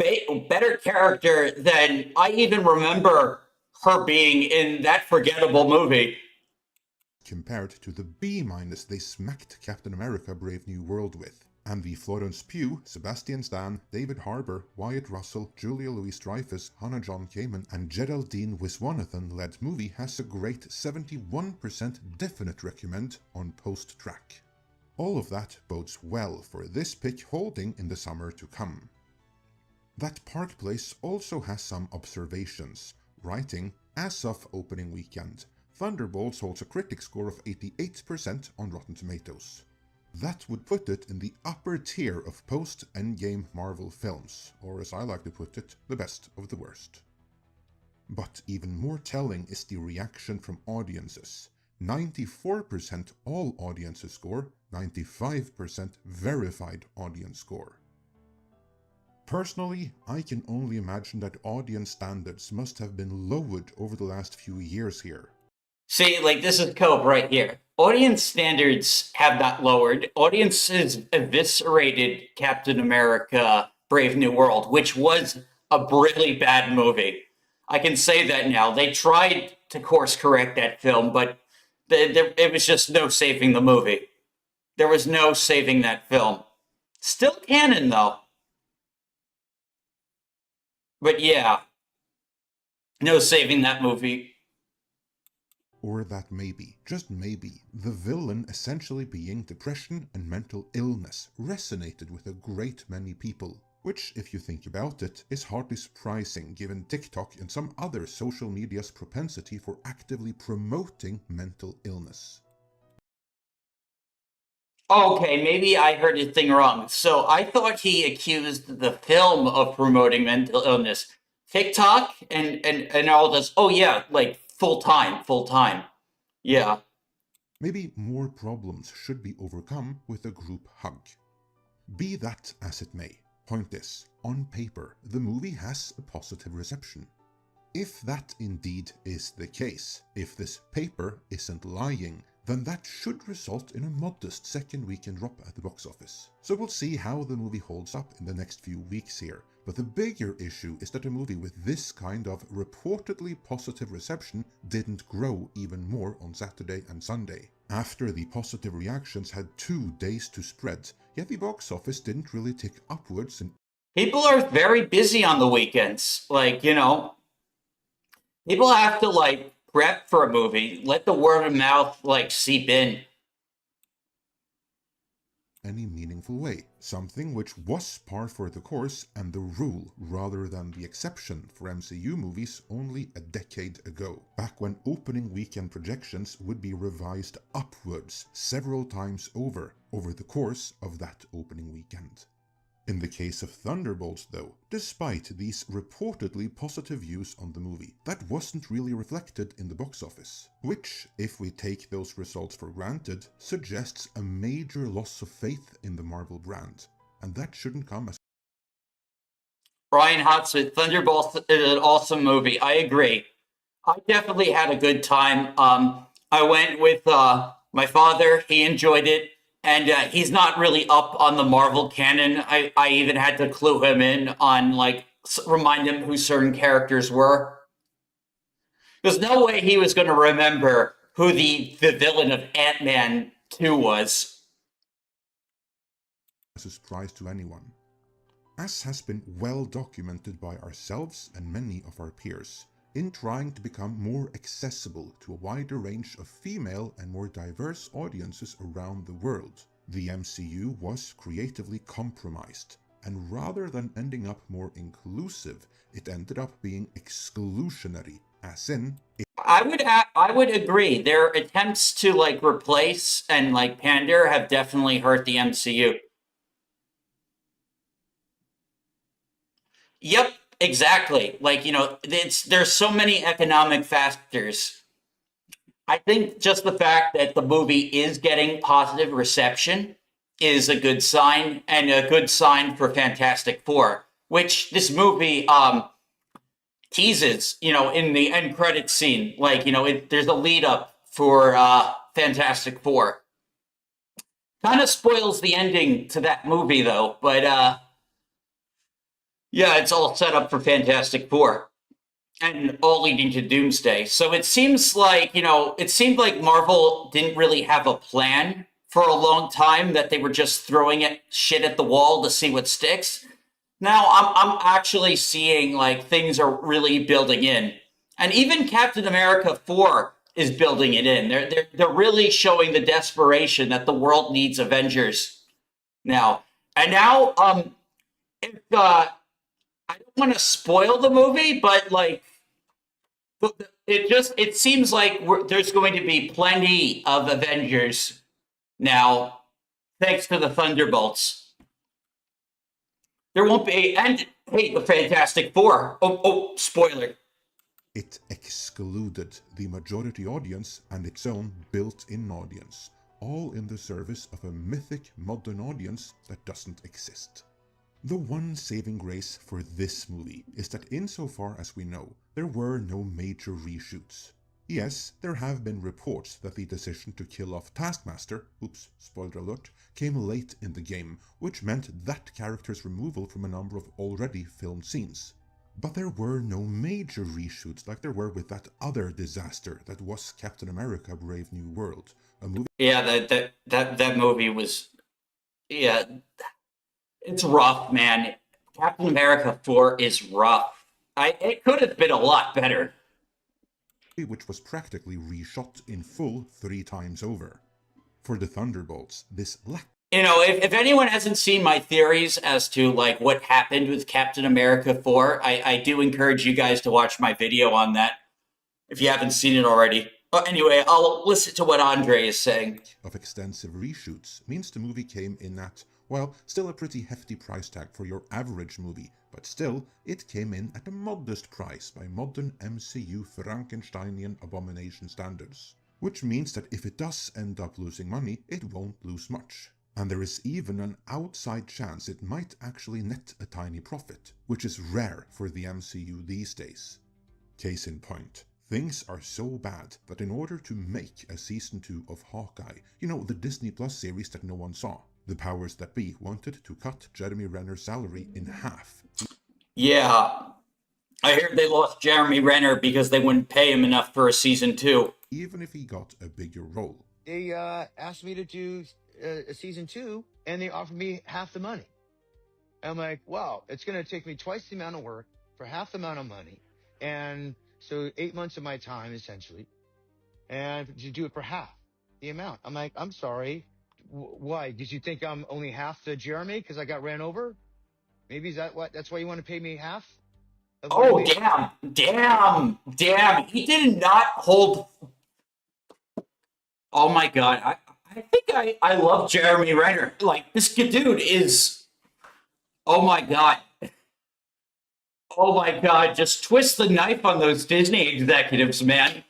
better character than I even remember her being in that forgettable movie. compared to the B- they smacked Captain America Brave New World with. And the Florence Pugh, Sebastian Stan, David Harbour, Wyatt Russell, Julia Louis-Dreyfus, Hannah John Kamen, and Geraldine Wiswanathan-led movie has a great 71% definite recommend on post-track. All of that bodes well for this pick holding in the summer to come. That Park Place also has some observations, writing, as of opening weekend, Thunderbolts holds a critic score of 88% on Rotten Tomatoes. That would put it in the upper tier of post-Endgame Marvel films, or as I like to put it, the best of the worst. But even more telling is the reaction from audiences. 94% all audiences score, 95% verified audience score. Personally, I can only imagine that audience standards must have been lowered over the last few years here. See, like, this is Cope right here. Audience standards have not lowered. Audiences eviscerated Captain America Brave New World, which was a really bad movie. I can say that now. They tried to course correct that film, but it was just no saving the movie. There was no saving that film. Still canon, though. But yeah, no saving that movie. Or that maybe, just maybe, the villain essentially being depression and mental illness resonated with a great many people. Which, if you think about it, is hardly surprising given TikTok and some other social media's propensity for actively promoting mental illness. Okay, maybe I heard a thing wrong. So I thought he accused the film of promoting mental illness. TikTok and all this. Oh yeah, like full time. Yeah. Maybe more problems should be overcome with a group hug. Be that as it may, point is, on paper, the movie has a positive reception. If that indeed is the case, if this paper isn't lying, then that should result in a modest second weekend drop at the box office. So we'll see how the movie holds up in the next few weeks here. But the bigger issue is that a movie with this kind of reportedly positive reception didn't grow even more on Saturday and Sunday. After the positive reactions had 2 days to spread, yet the box office didn't really tick upwards and People are very busy on the weekends. Like, people have to like prep for a movie, let the word of mouth like seep in. any meaningful way, something which was par for the course and the rule rather than the exception for MCU movies only a decade ago, back when opening weekend projections would be revised upwards several times over the course of that opening weekend. In the case of Thunderbolts though, despite these reportedly positive views on the movie, that wasn't really reflected in the box office, which, if we take those results for granted, suggests a major loss of faith in the Marvel brand, and that shouldn't come as Brian Hotsmith, Thunderbolts is an awesome movie. I agree. I definitely had a good time. I went with my father. He enjoyed it. And he's not really up on the Marvel canon. I even had to clue him in on, like, remind him who certain characters were. There's no way he was going to remember who the villain of Ant-Man 2 was. a surprise to anyone. As has been well documented by ourselves and many of our peers, in trying to become more accessible to a wider range of female and more diverse audiences around the world, the MCU was creatively compromised, and rather than ending up more inclusive, it ended up being exclusionary, as in, I would agree. Their attempts to like replace and like pander have definitely hurt the MCU. Yep, exactly. Like, there's so many economic factors. I think just the fact that the movie is getting positive reception is a good sign, and a good sign for Fantastic Four, which this movie teases, in the end credit scene. Like, there's a lead up for Fantastic Four. Kind of spoils the ending to that movie, though, but yeah, it's all set up for Fantastic Four and all leading to Doomsday. So it seems like, it seemed like Marvel didn't really have a plan for a long time, that they were just throwing shit at the wall to see what sticks. Now I'm actually seeing like things are really building in. And even Captain America 4 is building it in. They're really showing the desperation that the world needs Avengers now. And now if I don't want to spoil the movie, but like it seems like there's going to be plenty of Avengers now, thanks to the Thunderbolts. There won't be, and hey, the Fantastic Four. Oh, spoiler. it excluded the majority audience and its own built-in audience, all in the service of a mythic modern audience that doesn't exist. The one saving grace for this movie is that insofar as we know, there were no major reshoots. Yes, there have been reports that the decision to kill off Taskmaster, oops, spoiler alert, came late in the game, which meant that character's removal from a number of already filmed scenes. But there were no major reshoots like there were with that other disaster that was Captain America: Brave New World, a movie. Yeah, that movie was, yeah, it's rough, man. Captain America 4 is rough. It could have been a lot better. Which was practically reshot in full 3 times over. For the Thunderbolts, this lack. You know, if anyone hasn't seen my theories as to like what happened with Captain America 4, I do encourage you guys to watch my video on that if you haven't seen it already. But anyway, I'll listen to what Andre is saying. Of extensive reshoots means the movie came in at, well, still a pretty hefty price tag for your average movie, but still, it came in at a modest price by modern MCU Frankensteinian abomination standards. Which means that if it does end up losing money, it won't lose much. And there is even an outside chance it might actually net a tiny profit, which is rare for the MCU these days. Case in point. Things are so bad that in order to make a season 2 of Hawkeye, you know, the Disney Plus series that no one saw, the powers that be wanted to cut Jeremy Renner's salary in half. Yeah, I heard they lost Jeremy Renner because they wouldn't pay him enough for a season 2. Even if he got a bigger role. They asked me to do a season 2, and they offered me half the money. I'm like, wow, it's going to take me twice the amount of work for half the amount of money. And so 8 months of my time, essentially, and to do it for half the amount. I'm like, I'm sorry. Why? Did you think I'm only half the Jeremy because I got ran over? Maybe is that what? That's why you want to pay me half? Oh, damn. He did not hold... Oh my god, I think I love Jeremy Renner. Like, this dude is... Oh my god. Oh my god, just twist the knife on those Disney executives, man.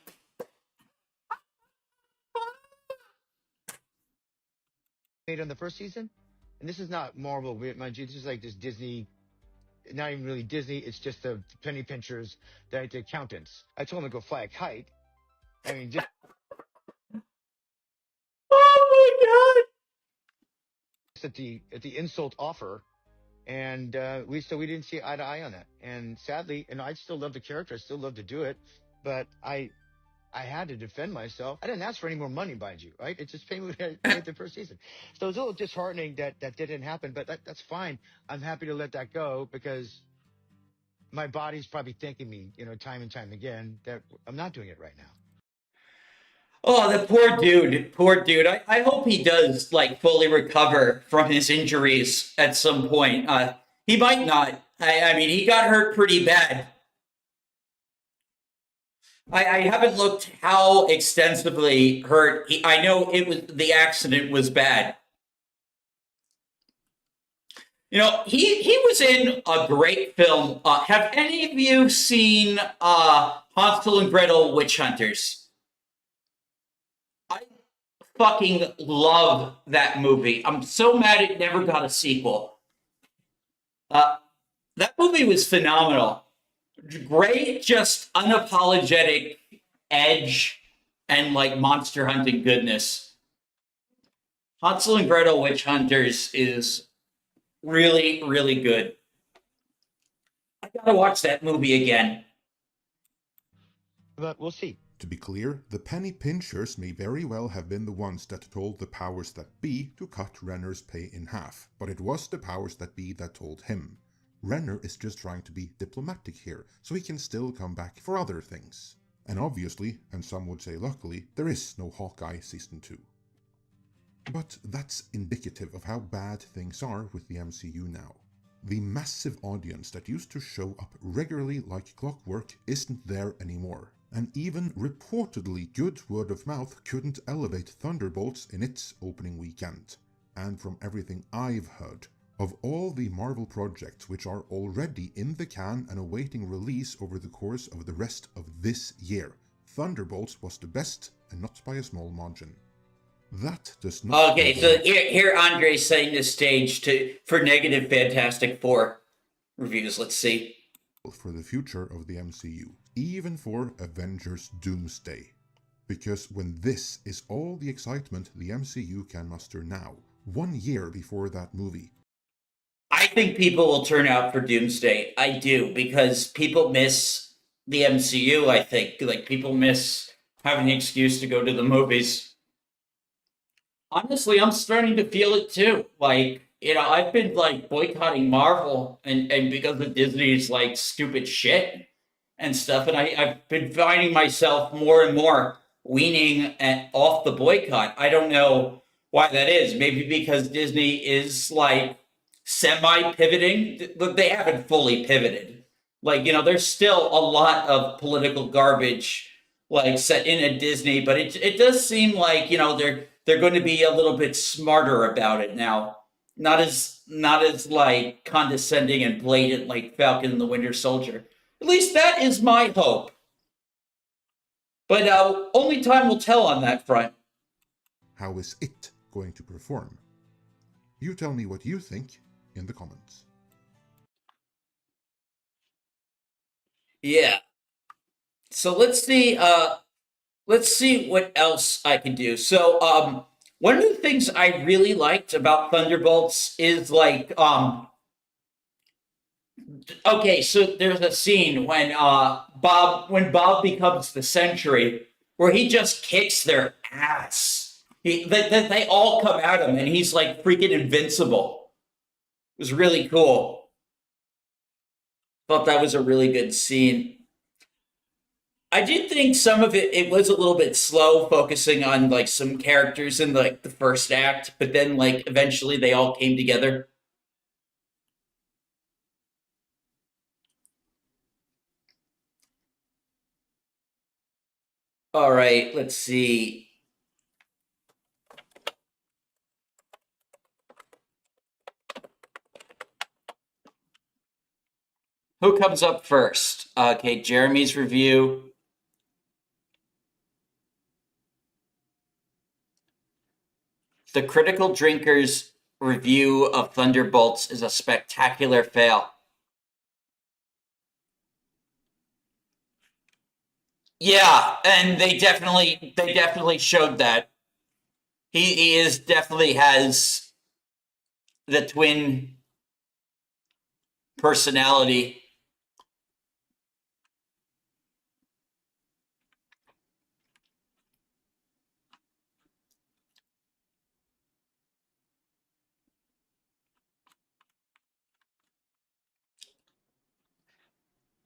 Made on the first season, and this is not Marvel, mind you, this is like this Disney, not even really Disney, it's just the penny pinchers, the accountants. I told them to go fly a kite. I mean, just... Oh my god! At the insult offer, and we didn't see eye to eye on that. And sadly, and I still love the character, I still love to do it, but I had to defend myself. I didn't ask for any more money, mind you, right? It just paid me the first season. So it was a little disheartening that didn't happen, but that's fine. I'm happy to let that go because my body's probably thanking me, you know, time and time again that I'm not doing it right now. Oh, the poor dude. I hope he does, like, fully recover from his injuries at some point. He might not. I mean, he got hurt pretty bad. I haven't looked how extensively hurt. I know the accident was bad. You know, he was in a great film. Have any of you seen Hansel and Gretel Witch Hunters? I fucking love that movie. I'm so mad it never got a sequel. That movie was phenomenal. Great, just unapologetic edge and like monster hunting goodness. Hansel and Gretel Witch Hunters is really, really good. I gotta watch that movie again. But we'll see. To be clear, the penny pinchers may very well have been the ones that told the powers that be to cut Renner's pay in half, but it was the powers that be that told him. Renner is just trying to be diplomatic here, so he can still come back for other things. And obviously, and some would say luckily, there is no Hawkeye Season 2. But that's indicative of how bad things are with the MCU now. The massive audience that used to show up regularly like clockwork isn't there anymore. And even reportedly good word of mouth couldn't elevate Thunderbolts in its opening weekend. And from everything I've heard, of all the Marvel projects which are already in the can and awaiting release over the course of the rest of this year, Thunderbolts was the best, and not by a small margin. That does not... Okay, so here Andre's setting the stage for negative Fantastic Four reviews. Let's see. For the future of the MCU, even for Avengers Doomsday. Because when this is all the excitement the MCU can muster now, 1 year before that movie, I think people will turn out for Doomsday. I do, because people miss the MCU, I think. Like, people miss having an excuse to go to the movies. Honestly, I'm starting to feel it too. Like, I've been like boycotting Marvel and because of Disney's like stupid shit and stuff, and I've been finding myself more and more weaning off the boycott. I don't know why that is. Maybe because Disney is like semi pivoting. Look, they haven't fully pivoted. Like, there's still a lot of political garbage like set in at Disney, but it does seem like they're going to be a little bit smarter about it now. Not as like condescending and blatant like Falcon and the Winter Soldier. At least that is my hope. But only time will tell on that front. How is it going to perform? You tell me what you think in the comments. Yeah. So let's see. Let's see what else I can do. So one of the things I really liked about Thunderbolts is like okay, so there's a scene when Bob becomes the Sentry, where he just kicks their ass. They all come at him, and he's like freaking invincible. It was really cool. Thought that was a really good scene. I did think some of it was a little bit slow, focusing on like some characters in like the first act, but then like eventually they all came together. All right, let's see. Who comes up first? Okay, Jeremy's review. The Critical Drinker's review of Thunderbolts is a spectacular fail. Yeah, and they definitely showed that. He is definitely has the twin personality.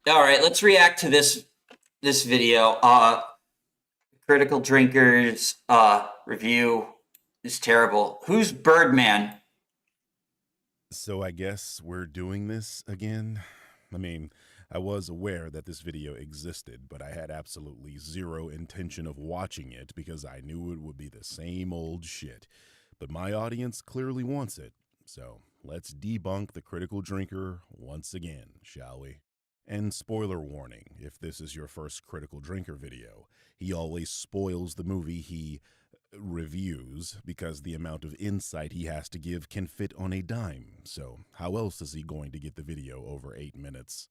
All right, let's react to this video. Critical Drinkers review is terrible. Who's Birdman? So I guess we're doing this again? I mean, I was aware that this video existed, but I had absolutely zero intention of watching it because I knew it would be the same old shit. But my audience clearly wants it. So let's debunk the Critical Drinker once again, shall we? And spoiler warning, if this is your first Critical Drinker video, he always spoils the movie he reviews because the amount of insight he has to give can fit on a dime. So how else is he going to get the video over 8 minutes?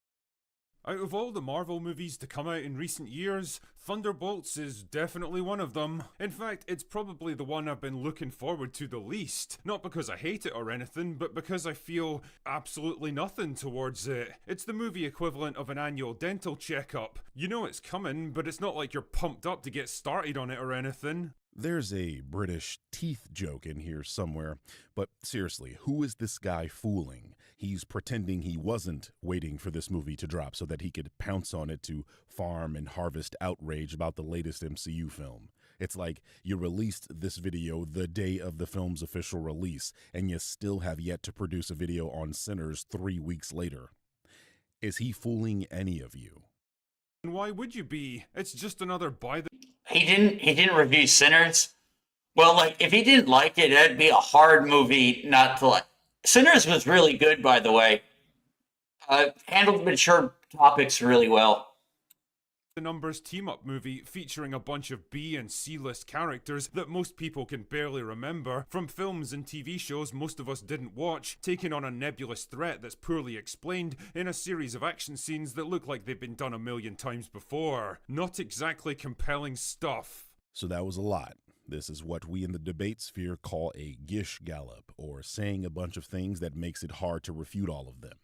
Out of all the Marvel movies to come out in recent years, Thunderbolts is definitely one of them. In fact, it's probably the one I've been looking forward to the least. Not because I hate it or anything, but because I feel absolutely nothing towards it. It's the movie equivalent of an annual dental checkup. You know it's coming, but it's not like you're pumped up to get started on it or anything. There's a British teeth joke in here somewhere, but seriously, who is this guy fooling? He's pretending he wasn't waiting for this movie to drop so that he could pounce on it to farm and harvest outrage about the latest MCU film. It's like you released this video the day of the film's official release, and you still have yet to produce a video on Sinners 3 weeks later. Is he fooling any of you? And why would you be? It's just another buy the... He didn't review Sinners. Well, like, if he didn't like it, that'd be a hard movie not to like. Sinners was really good, by the way. Handled mature topics really well. The numbers team-up movie featuring a bunch of B and C-list characters that most people can barely remember from films and TV shows most of us didn't watch, taking on a nebulous threat that's poorly explained in a series of action scenes that look like they've been done 1,000,000 times before. Not exactly compelling stuff. So that was a lot. This is what we in the debate sphere call a gish gallop, or saying a bunch of things that makes it hard to refute all of them.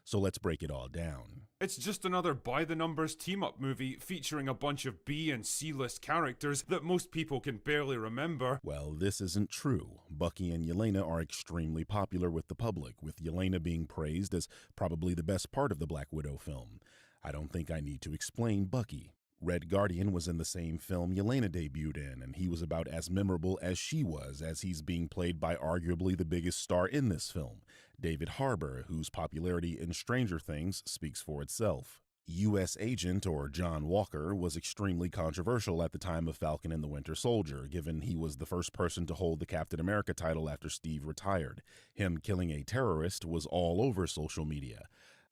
So let's break it all down. It's just another by-the-numbers team-up movie featuring a bunch of B and C-list characters that most people can barely remember. Well, this isn't true. Bucky and Yelena are extremely popular with the public, with Yelena being praised as probably the best part of the Black Widow film. I don't think I need to explain Bucky. Red Guardian was in the same film Yelena debuted in, and he was about as memorable as she was, as he's being played by arguably the biggest star in this film, David Harbour, whose popularity in Stranger Things speaks for itself. U.S. Agent, or John Walker, was extremely controversial at the time of Falcon and the Winter Soldier, given he was the first person to hold the Captain America title after Steve retired. Him killing a terrorist was all over social media.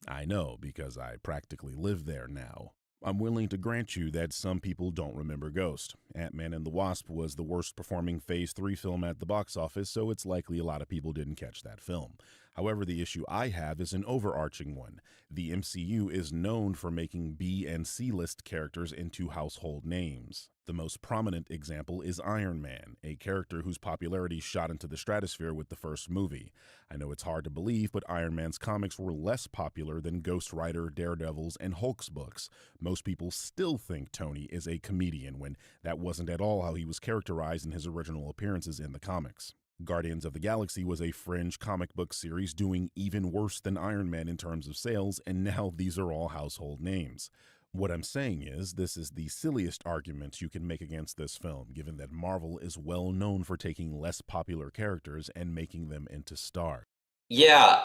I know, because I practically live there now. I'm willing to grant you that some people don't remember Ghost. Ant-Man and the Wasp was the worst performing Phase 3 film at the box office, so it's likely a lot of people didn't catch that film. However, the issue I have is an overarching one. The MCU is known for making B and C-list characters into household names. The most prominent example is Iron Man, a character whose popularity shot into the stratosphere with the first movie. I know it's hard to believe, but Iron Man's comics were less popular than Ghost Rider, Daredevil's, and Hulk's books. Most people still think Tony is a comedian, when that wasn't at all how he was characterized in his original appearances in the comics. Guardians of the Galaxy was a fringe comic book series doing even worse than Iron Man in terms of sales, and now these are all household names. What I'm saying is, this is the silliest argument you can make against this film, given that Marvel is well known for taking less popular characters and making them into stars. Yeah,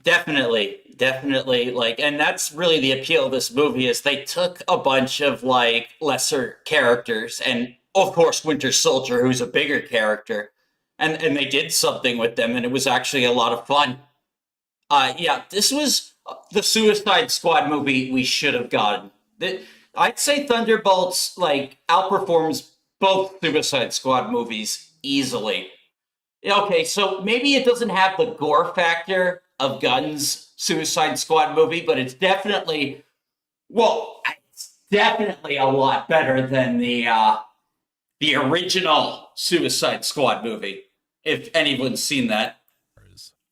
definitely. Like, and that's really the appeal of this movie is they took a bunch of like lesser characters, and of course Winter Soldier, who's a bigger character, and they did something with them, and it was actually a lot of fun. Yeah, this was the Suicide Squad movie we should have gotten. I'd say Thunderbolts like outperforms both Suicide Squad movies easily. Okay, so maybe it doesn't have the gore factor of Gunn's Suicide Squad movie, but it's definitely a lot better than the original Suicide Squad movie. If anyone's seen that.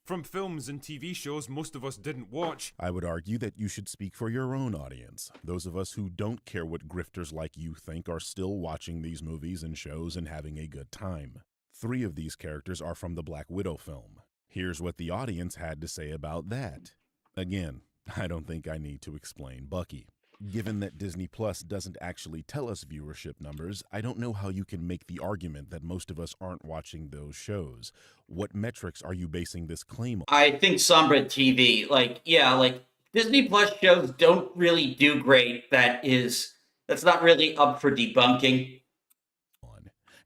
From films and TV shows most of us didn't watch. I would argue that you should speak for your own audience. Those of us who don't care what grifters like you think are still watching these movies and shows and having a good time. 3 of these characters are from the Black Widow film. Here's what the audience had to say about that. Again, I don't think I need to explain Bucky. Given that Disney Plus doesn't actually tell us viewership numbers, I don't know how you can make the argument that most of us aren't watching those shows. What metrics are you basing this claim on? I think Sombra TV, like Disney Plus shows don't really do great. That's not really up for debunking.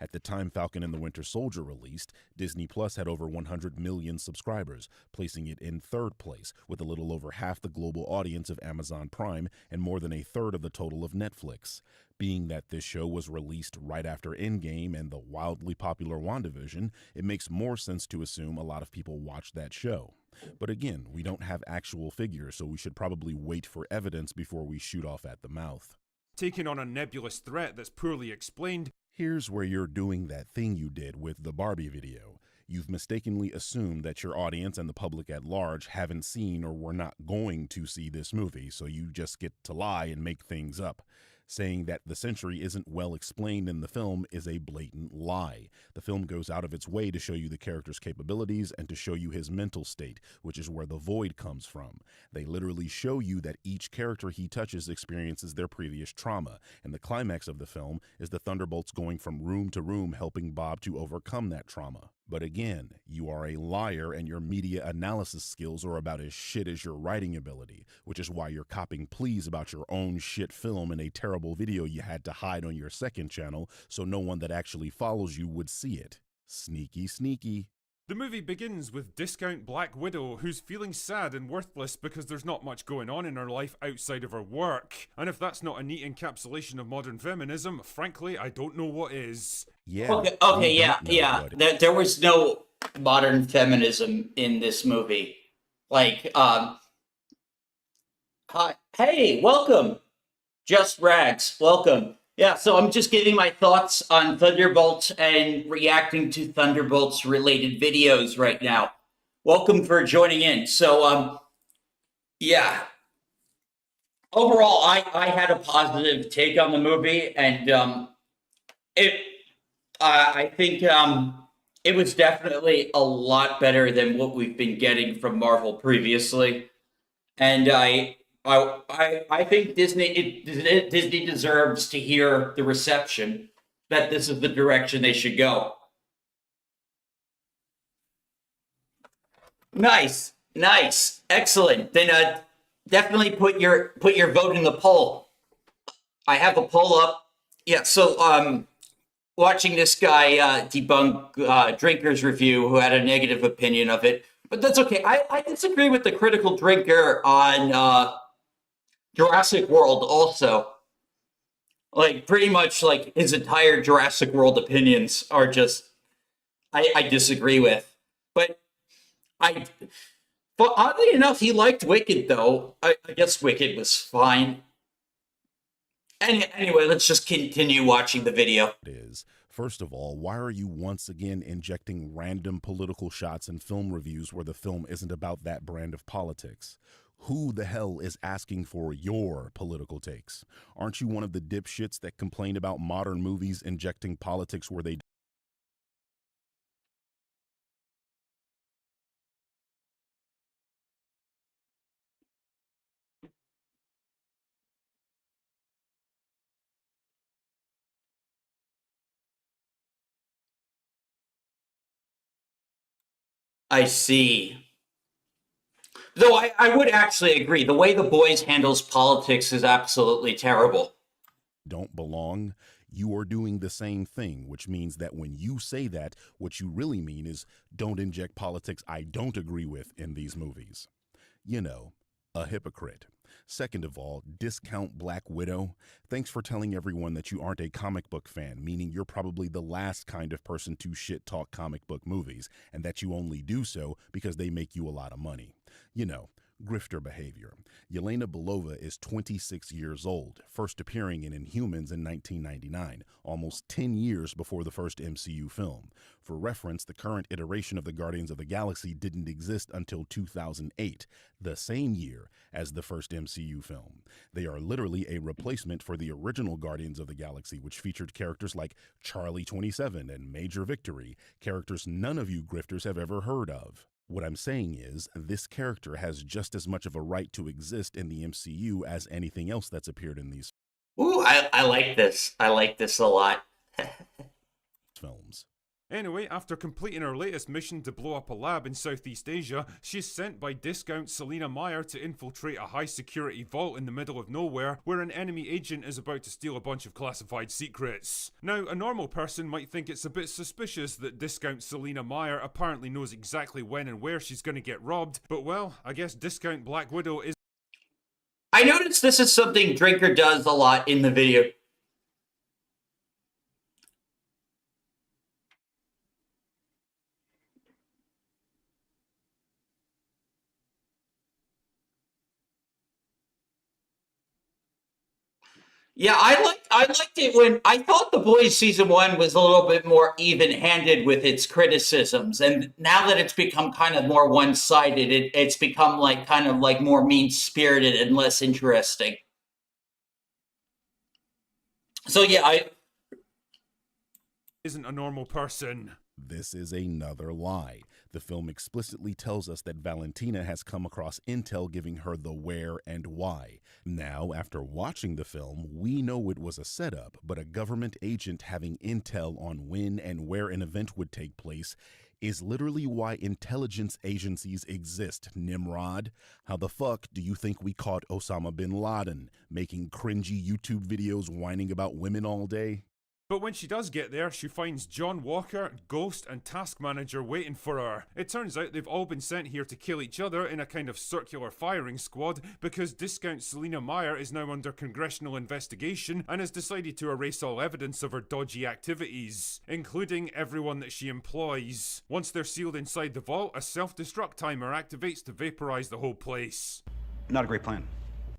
At the time Falcon and the Winter Soldier released, Disney Plus had over 100 million subscribers, placing it in 3rd place, with a little over half the global audience of Amazon Prime and more than a third of the total of Netflix. Being that this show was released right after Endgame and the wildly popular WandaVision, it makes more sense to assume a lot of people watched that show. But again, we don't have actual figures, so we should probably wait for evidence before we shoot off at the mouth. Taking on a nebulous threat that's poorly explained. Here's where you're doing that thing you did with the Barbie video. You've mistakenly assumed that your audience and the public at large haven't seen or were not going to see this movie, so you just get to lie and make things up. Saying that the Sentry isn't well explained in the film is a blatant lie. The film goes out of its way to show you the character's capabilities and to show you his mental state, which is where the void comes from. They literally show you that each character he touches experiences their previous trauma, and the climax of the film is the Thunderbolts going from room to room helping Bob to overcome that trauma. But again, you are a liar and your media analysis skills are about as shit as your writing ability, which is why you're copping pleas about your own shit film in a terrible video you had to hide on your second channel so no one that actually follows you would see it. Sneaky, sneaky. The movie begins with discount Black Widow who's feeling sad and worthless because there's not much going on in her life outside of her work. And if that's not a neat encapsulation of modern feminism, frankly, I don't know what is. Yeah. Okay, There was no modern feminism in this movie. Like, hi, hey, welcome. Just Rags, welcome. Yeah, so I'm just giving my thoughts on Thunderbolts and reacting to Thunderbolts related videos right now. Welcome for joining in. So, yeah. Overall, I had a positive take on the movie, and it I think it was definitely a lot better than what we've been getting from Marvel previously, and I think Disney deserves to hear the reception that this is the direction they should go. Nice, nice, excellent. Then definitely put your vote in the poll. I have a poll up. Yeah, so watching this guy debunk Drinker's review, who had a negative opinion of it, but that's okay. I disagree with the critical drinker on Jurassic World also. Like, pretty much, like, his entire Jurassic World opinions are just, I disagree with. But oddly enough, he liked Wicked, though. I guess Wicked was fine. Anyway, let's just continue watching the video. First of all, why are you once again injecting random political shots in film reviews where the film isn't about that brand of politics? Who the hell is asking for your political takes? Aren't you one of the dipshits that complain about modern movies injecting politics where they I see. Though I would actually agree. The way The Boys handles politics is absolutely terrible. don't belong? You are doing the same thing, which means that when you say that, what you really mean is don't inject politics I don't agree with in these movies. You know, a hypocrite. Second of all, discount Black Widow. Thanks for telling everyone that you aren't a comic book fan, meaning you're probably the last kind of person to shit-talk comic book movies, and that you only do so because they make you a lot of money. You know, grifter behavior. Yelena Belova is 26 years old, first appearing in Inhumans in 1999, almost 10 years before the first MCU film. For reference, the current iteration of the Guardians of the Galaxy didn't exist until 2008, the same year as the first MCU film. They are literally a replacement for the original Guardians of the Galaxy, which featured characters like Charlie 27 and Major Victory, characters none of you grifters have ever heard of. What I'm saying is, this character has just as much of a right to exist in the MCU as anything else that's appeared in these Ooh, I like this. I like this a lot. films. Anyway, after completing her latest mission to blow up a lab in Southeast Asia, she's sent by discount Selena Meyer to infiltrate a high-security vault in the middle of nowhere where an enemy agent is about to steal a bunch of classified secrets. Now, a normal person might think it's a bit suspicious that discount Selena Meyer apparently knows exactly when and where she's gonna get robbed, but well, I guess discount Black Widow is... I noticed this is something Drinker does a lot in the video. Yeah, I liked it when I thought The Boys season 1 was a little bit more even-handed with its criticisms, and now that it's become kind of more one-sided, it's become like kind of like more mean-spirited and less interesting. So yeah, isn't a normal person. This is another lie. The film explicitly tells us that Valentina has come across intel giving her the where and why. Now, after watching the film, we know it was a setup, but a government agent having intel on when and where an event would take place is literally why intelligence agencies exist, Nimrod. How the fuck do you think we caught Osama bin Laden, making cringy YouTube videos whining about women all day? But when she does get there, she finds John Walker, Ghost, and Task Manager waiting for her. It turns out they've all been sent here to kill each other in a kind of circular firing squad because discount Selena Meyer is now under congressional investigation and has decided to erase all evidence of her dodgy activities, including everyone that she employs. Once they're sealed inside the vault, a self-destruct timer activates to vaporize the whole place. Not a great plan.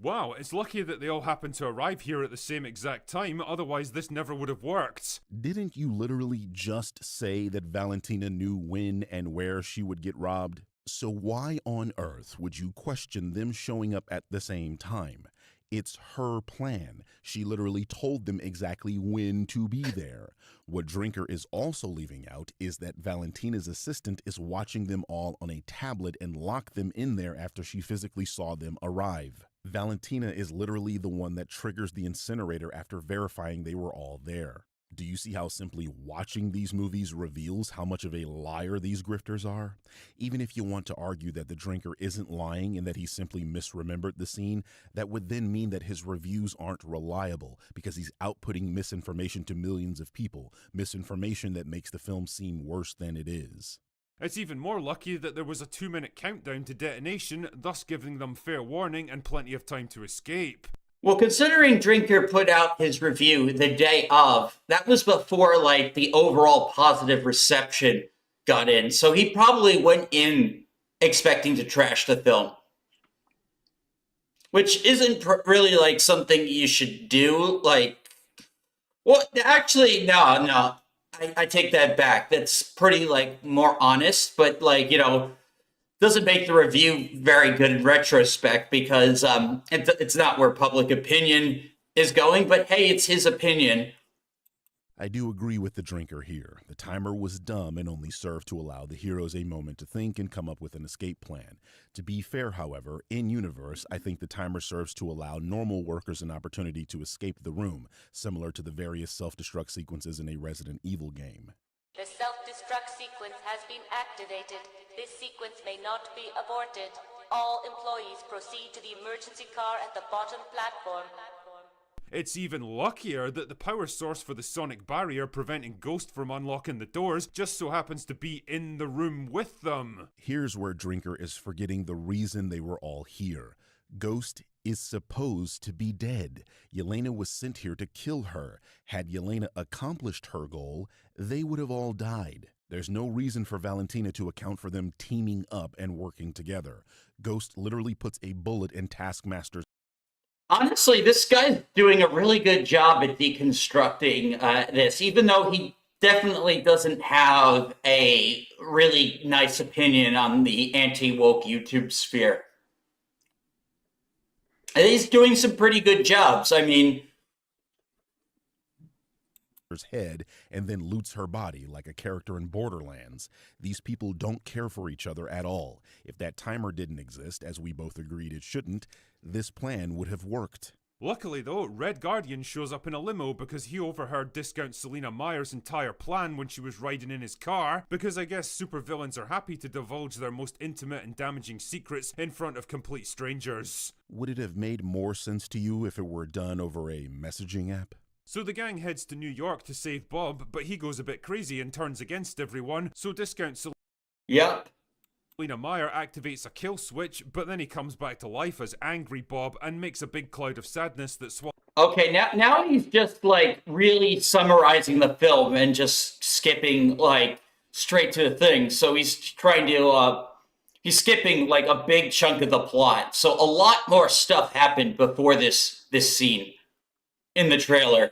Wow, it's lucky that they all happened to arrive here at the same exact time, otherwise this never would have worked. Didn't you literally just say that Valentina knew when and where she would get robbed? So why on earth would you question them showing up at the same time? It's her plan. She literally told them exactly when to be there. What Drinker is also leaving out is that Valentina's assistant is watching them all on a tablet and locked them in there after she physically saw them arrive. Valentina is literally the one that triggers the incinerator after verifying they were all there. Do you see how simply watching these movies reveals how much of a liar these grifters are? Even if you want to argue that the Drinker isn't lying and that he simply misremembered the scene, that would then mean that his reviews aren't reliable because he's outputting misinformation to millions of people, misinformation that makes the film seem worse than it is. It's even more lucky that there was a 2-minute countdown to detonation, thus giving them fair warning and plenty of time to escape. Well, considering Drinker put out his review the day of, that was before, like, the overall positive reception got in. So he probably went in expecting to trash the film. Which isn't really, like, something you should do. Like, well, actually, no. I take that back. That's pretty, like, more honest. But, like, you know, doesn't make the review very good in retrospect because it's not where public opinion is going, but hey, it's his opinion. I do agree with the Drinker here. The timer was dumb and only served to allow the heroes a moment to think and come up with an escape plan. To be fair, however, in-universe, I think the timer serves to allow normal workers an opportunity to escape the room, similar to the various self-destruct sequences in a Resident Evil game. The self-destruct sequence has been activated. This sequence may not be aborted. All employees proceed to the emergency car at the bottom platform. It's even luckier that the power source for the sonic barrier preventing Ghost from unlocking the doors just so happens to be in the room with them. Here's where Drinker is forgetting the reason they were all here. Ghost is supposed to be dead. Yelena was sent here to kill her. Had Yelena accomplished her goal, they would have all died. There's no reason for Valentina to account for them teaming up and working together. Ghost literally puts a bullet in Taskmaster's. Honestly, this guy's doing a really good job at deconstructing this, even though he definitely doesn't have a really nice opinion on the anti-woke YouTube sphere. And he's doing some pretty good jobs. I mean, head and then loots her body like a character in Borderlands. These people don't care for each other at all. If that timer didn't exist, as we both agreed it shouldn't, this plan would have worked. Luckily though, Red Guardian shows up in a limo because he overheard Discount Selena Meyer's entire plan when she was riding in his car, because I guess supervillains are happy to divulge their most intimate and damaging secrets in front of complete strangers. Would it have made more sense to you if it were done over a messaging app? So the gang heads to New York to save Bob, but he goes a bit crazy and turns against everyone, so Discount Selena Meyer activates a kill switch, but then he comes back to life as Angry Bob and makes a big cloud of sadness that swallows. Okay, now he's just, like, really summarizing the film and just skipping, like, straight to the thing. So he's trying to, he's skipping, like, a big chunk of the plot. So a lot more stuff happened before this scene in the trailer.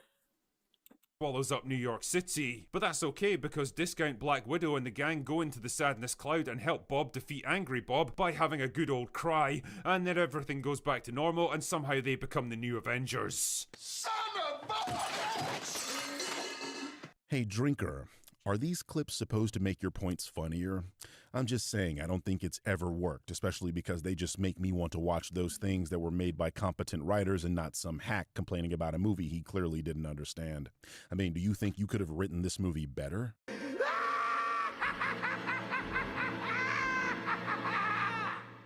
Swallows up New York City. But that's okay because Discount Black Widow and the gang go into the sadness cloud and help Bob defeat Angry Bob by having a good old cry, and then everything goes back to normal and somehow they become the new Avengers. Son of a bitch! Hey, Drinker, are these clips supposed to make your points funnier? I'm just saying, I don't think it's ever worked, especially because they just make me want to watch those things that were made by competent writers and not some hack complaining about a movie he clearly didn't understand. I mean, do you think you could have written this movie better?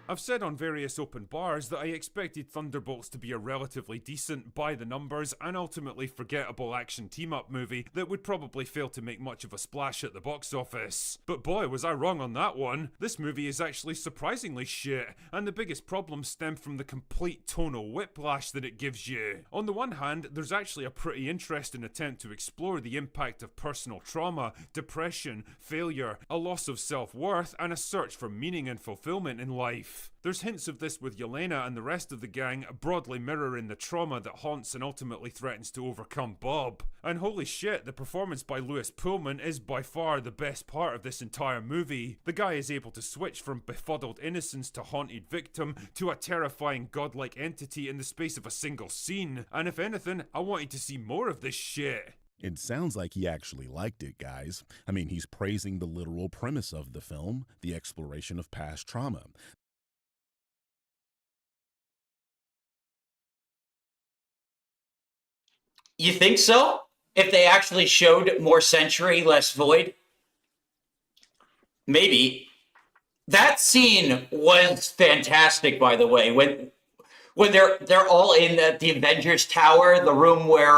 I've said on various open bars that I expected Thunderbolts to be a relatively decent, by-the-numbers, and ultimately forgettable action team-up movie that would probably fail to make much of a splash at the box office. But boy, was I wrong on that one. This movie is actually surprisingly shit, and the biggest problems stem from the complete tonal whiplash that it gives you. On the one hand, there's actually a pretty interesting attempt to explore the impact of personal trauma, depression, failure, a loss of self-worth, and a search for meaning and fulfillment in life. life. There's hints of this with Yelena and the rest of the gang, broadly mirroring the trauma that haunts and ultimately threatens to overcome Bob. And holy shit, the performance by Lewis Pullman is by far the best part of this entire movie. The guy is able to switch from befuddled innocence to haunted victim to a terrifying godlike entity in the space of a single scene. And if anything, I wanted to see more of this shit. It sounds like he actually liked it, guys. I mean, he's praising the literal premise of the film, the exploration of past trauma. You think so? If they actually showed more Century, less Void? Maybe. That scene was fantastic, by the way. When they're all in the Avengers Tower, the room where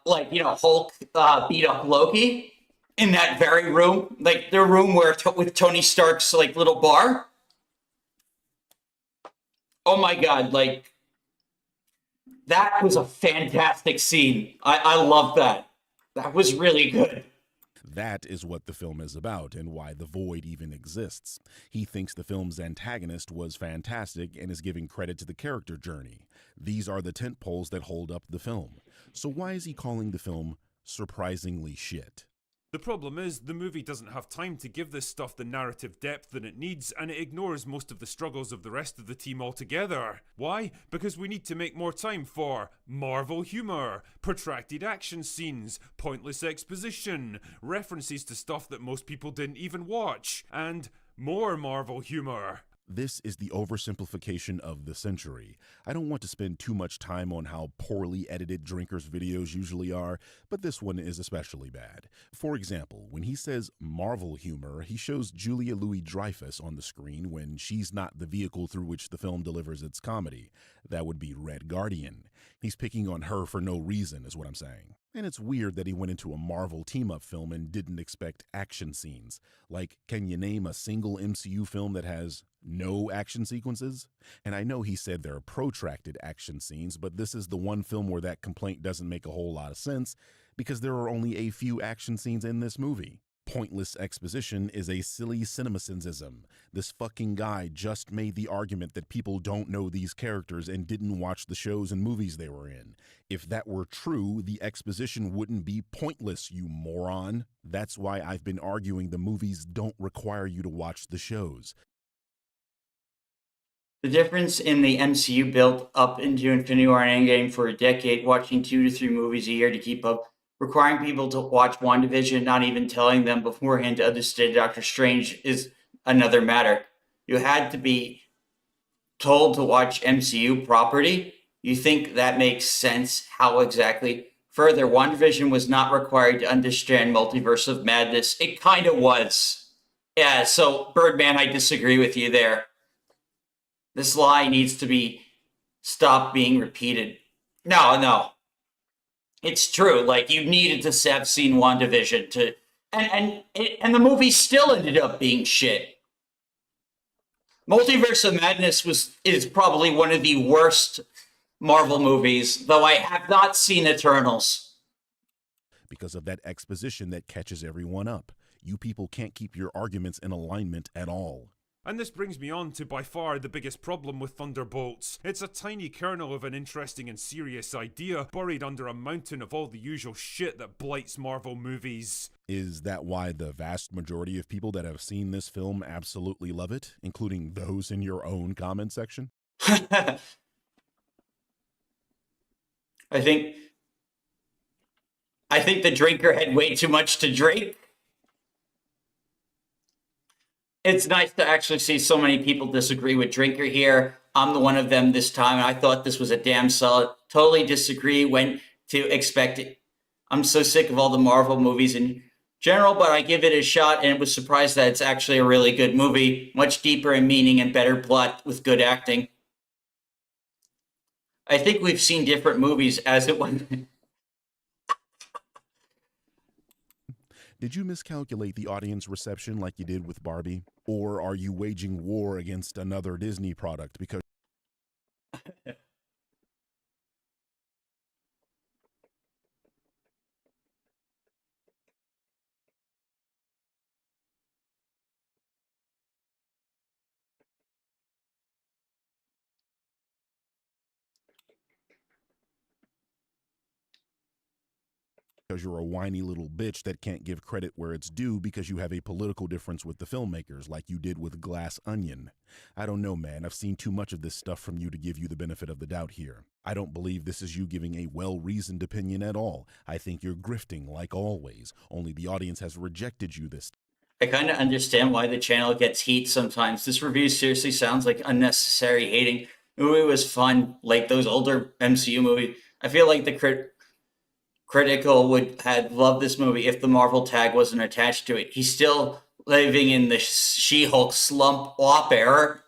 like, you know, Hulk beat up Loki. In that very room, like the room where with Tony Stark's like little bar. Oh my god, like that was a fantastic scene. I love that. That was really good. That is what the film is about and why the Void even exists. He thinks the film's antagonist was fantastic and is giving credit to the character journey. These are the tentpoles that hold up the film. So why is he calling the film surprisingly shit? The problem is, the movie doesn't have time to give this stuff the narrative depth that it needs, and it ignores most of the struggles of the rest of the team altogether. Why? Because we need to make more time for Marvel humor, protracted action scenes, pointless exposition, references to stuff that most people didn't even watch, and more Marvel humor. This is the oversimplification of the century. I don't want to spend too much time on how poorly edited Drinkers' videos usually are, but this one is especially bad. For example, when he says Marvel humor, he shows Julia Louis-Dreyfus on the screen when she's not the vehicle through which the film delivers its comedy. That would be Red Guardian. He's picking on her for no reason, is what I'm saying. And it's weird that he went into a Marvel team-up film and didn't expect action scenes. Like, can you name a single MCU film that has no action sequences? And I know he said there are protracted action scenes, but this is the one film where that complaint doesn't make a whole lot of sense because there are only a few action scenes in this movie. Pointless exposition is a silly CinemaSinsism. This fucking guy just made the argument that people don't know these characters and didn't watch the shows and movies they were in. If that were true, the exposition wouldn't be pointless, you moron. That's why I've been arguing the movies don't require you to watch the shows. The difference in the MCU built up into Infinity War and Endgame for a decade, watching 2 to 3 movies a year to keep up, requiring people to watch WandaVision, not even telling them beforehand to understand Doctor Strange is another matter. You had to be told to watch MCU property. You think that makes sense? How exactly? Further, WandaVision was not required to understand Multiverse of Madness. It kind of was. Yeah, so Birdman, I disagree with you there. This lie needs to be stopped being repeated. No. It's true. Like, you needed to have seen WandaVision to, and the movie still ended up being shit. Multiverse of Madness is probably one of the worst Marvel movies, though I have not seen Eternals. Because of that exposition that catches everyone up. You people can't keep your arguments in alignment at all. And this brings me on to by far the biggest problem with Thunderbolts. It's a tiny kernel of an interesting and serious idea, buried under a mountain of all the usual shit that blights Marvel movies. Is that why the vast majority of people that have seen this film absolutely love it, including those in your own comment section? I think the drinker had way too much to drink. It's nice to actually see so many people disagree with Drinker here. I'm the one of them this time. I thought this was a damn solid. Totally disagree. Went to expect it. I'm so sick of all the Marvel movies in general, but I give it a shot and was surprised that it's actually a really good movie. Much deeper in meaning and better plot with good acting. I think we've seen different movies as it went. Did you miscalculate the audience reception like you did with Barbie? Or are you waging war against another Disney product because because you're a whiny little bitch that can't give credit where it's due because you have a political difference with the filmmakers like you did with Glass Onion. I don't know, man. I've seen too much of this stuff from you to give you the benefit of the doubt here. I don't believe this is you giving a well-reasoned opinion at all. I think you're grifting like always, only the audience has rejected you this time. I kind of understand why the channel gets heat sometimes. This review seriously sounds like unnecessary hating. The movie was fun, like those older MCU movies. I feel like the critical would have loved this movie if the Marvel tag wasn't attached to it. He's still living in the She-Hulk slump op era.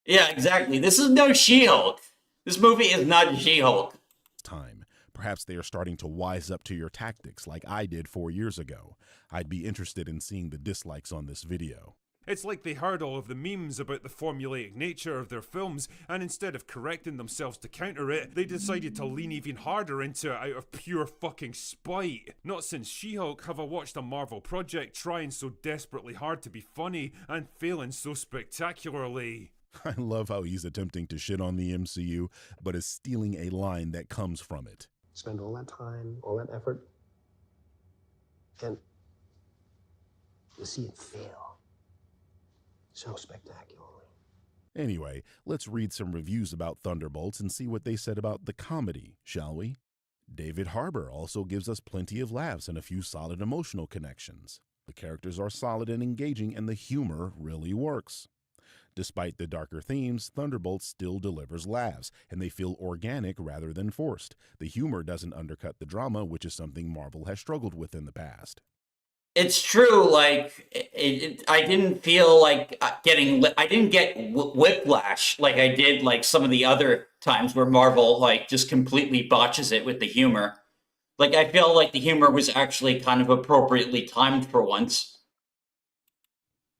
Yeah, exactly. This is no She-Hulk. This movie is not She-Hulk. Time. Perhaps they are starting to wise up to your tactics like I did 4 years ago. I'd be interested in seeing the dislikes on this video. It's like they heard all of the memes about the formulaic nature of their films, and instead of correcting themselves to counter it, they decided to lean even harder into it out of pure fucking spite. Not since She-Hulk have I watched a Marvel project trying so desperately hard to be funny and failing so spectacularly. I love how he's attempting to shit on the MCU, but is stealing a line that comes from it. Spend all that time, all that effort, and to see it fail so spectacularly. Anyway, let's read some reviews about Thunderbolts and see what they said about the comedy, shall we? David Harbour also gives us plenty of laughs and a few solid emotional connections. The characters are solid and engaging, and the humor really works. Despite the darker themes, Thunderbolts still delivers laughs, and they feel organic rather than forced. The humor doesn't undercut the drama, which is something Marvel has struggled with in the past. It's true, like, I didn't feel like I didn't get whiplash like I did, like, some of the other times where Marvel, like, just completely botches it with the humor. Like, I feel like the humor was actually kind of appropriately timed for once.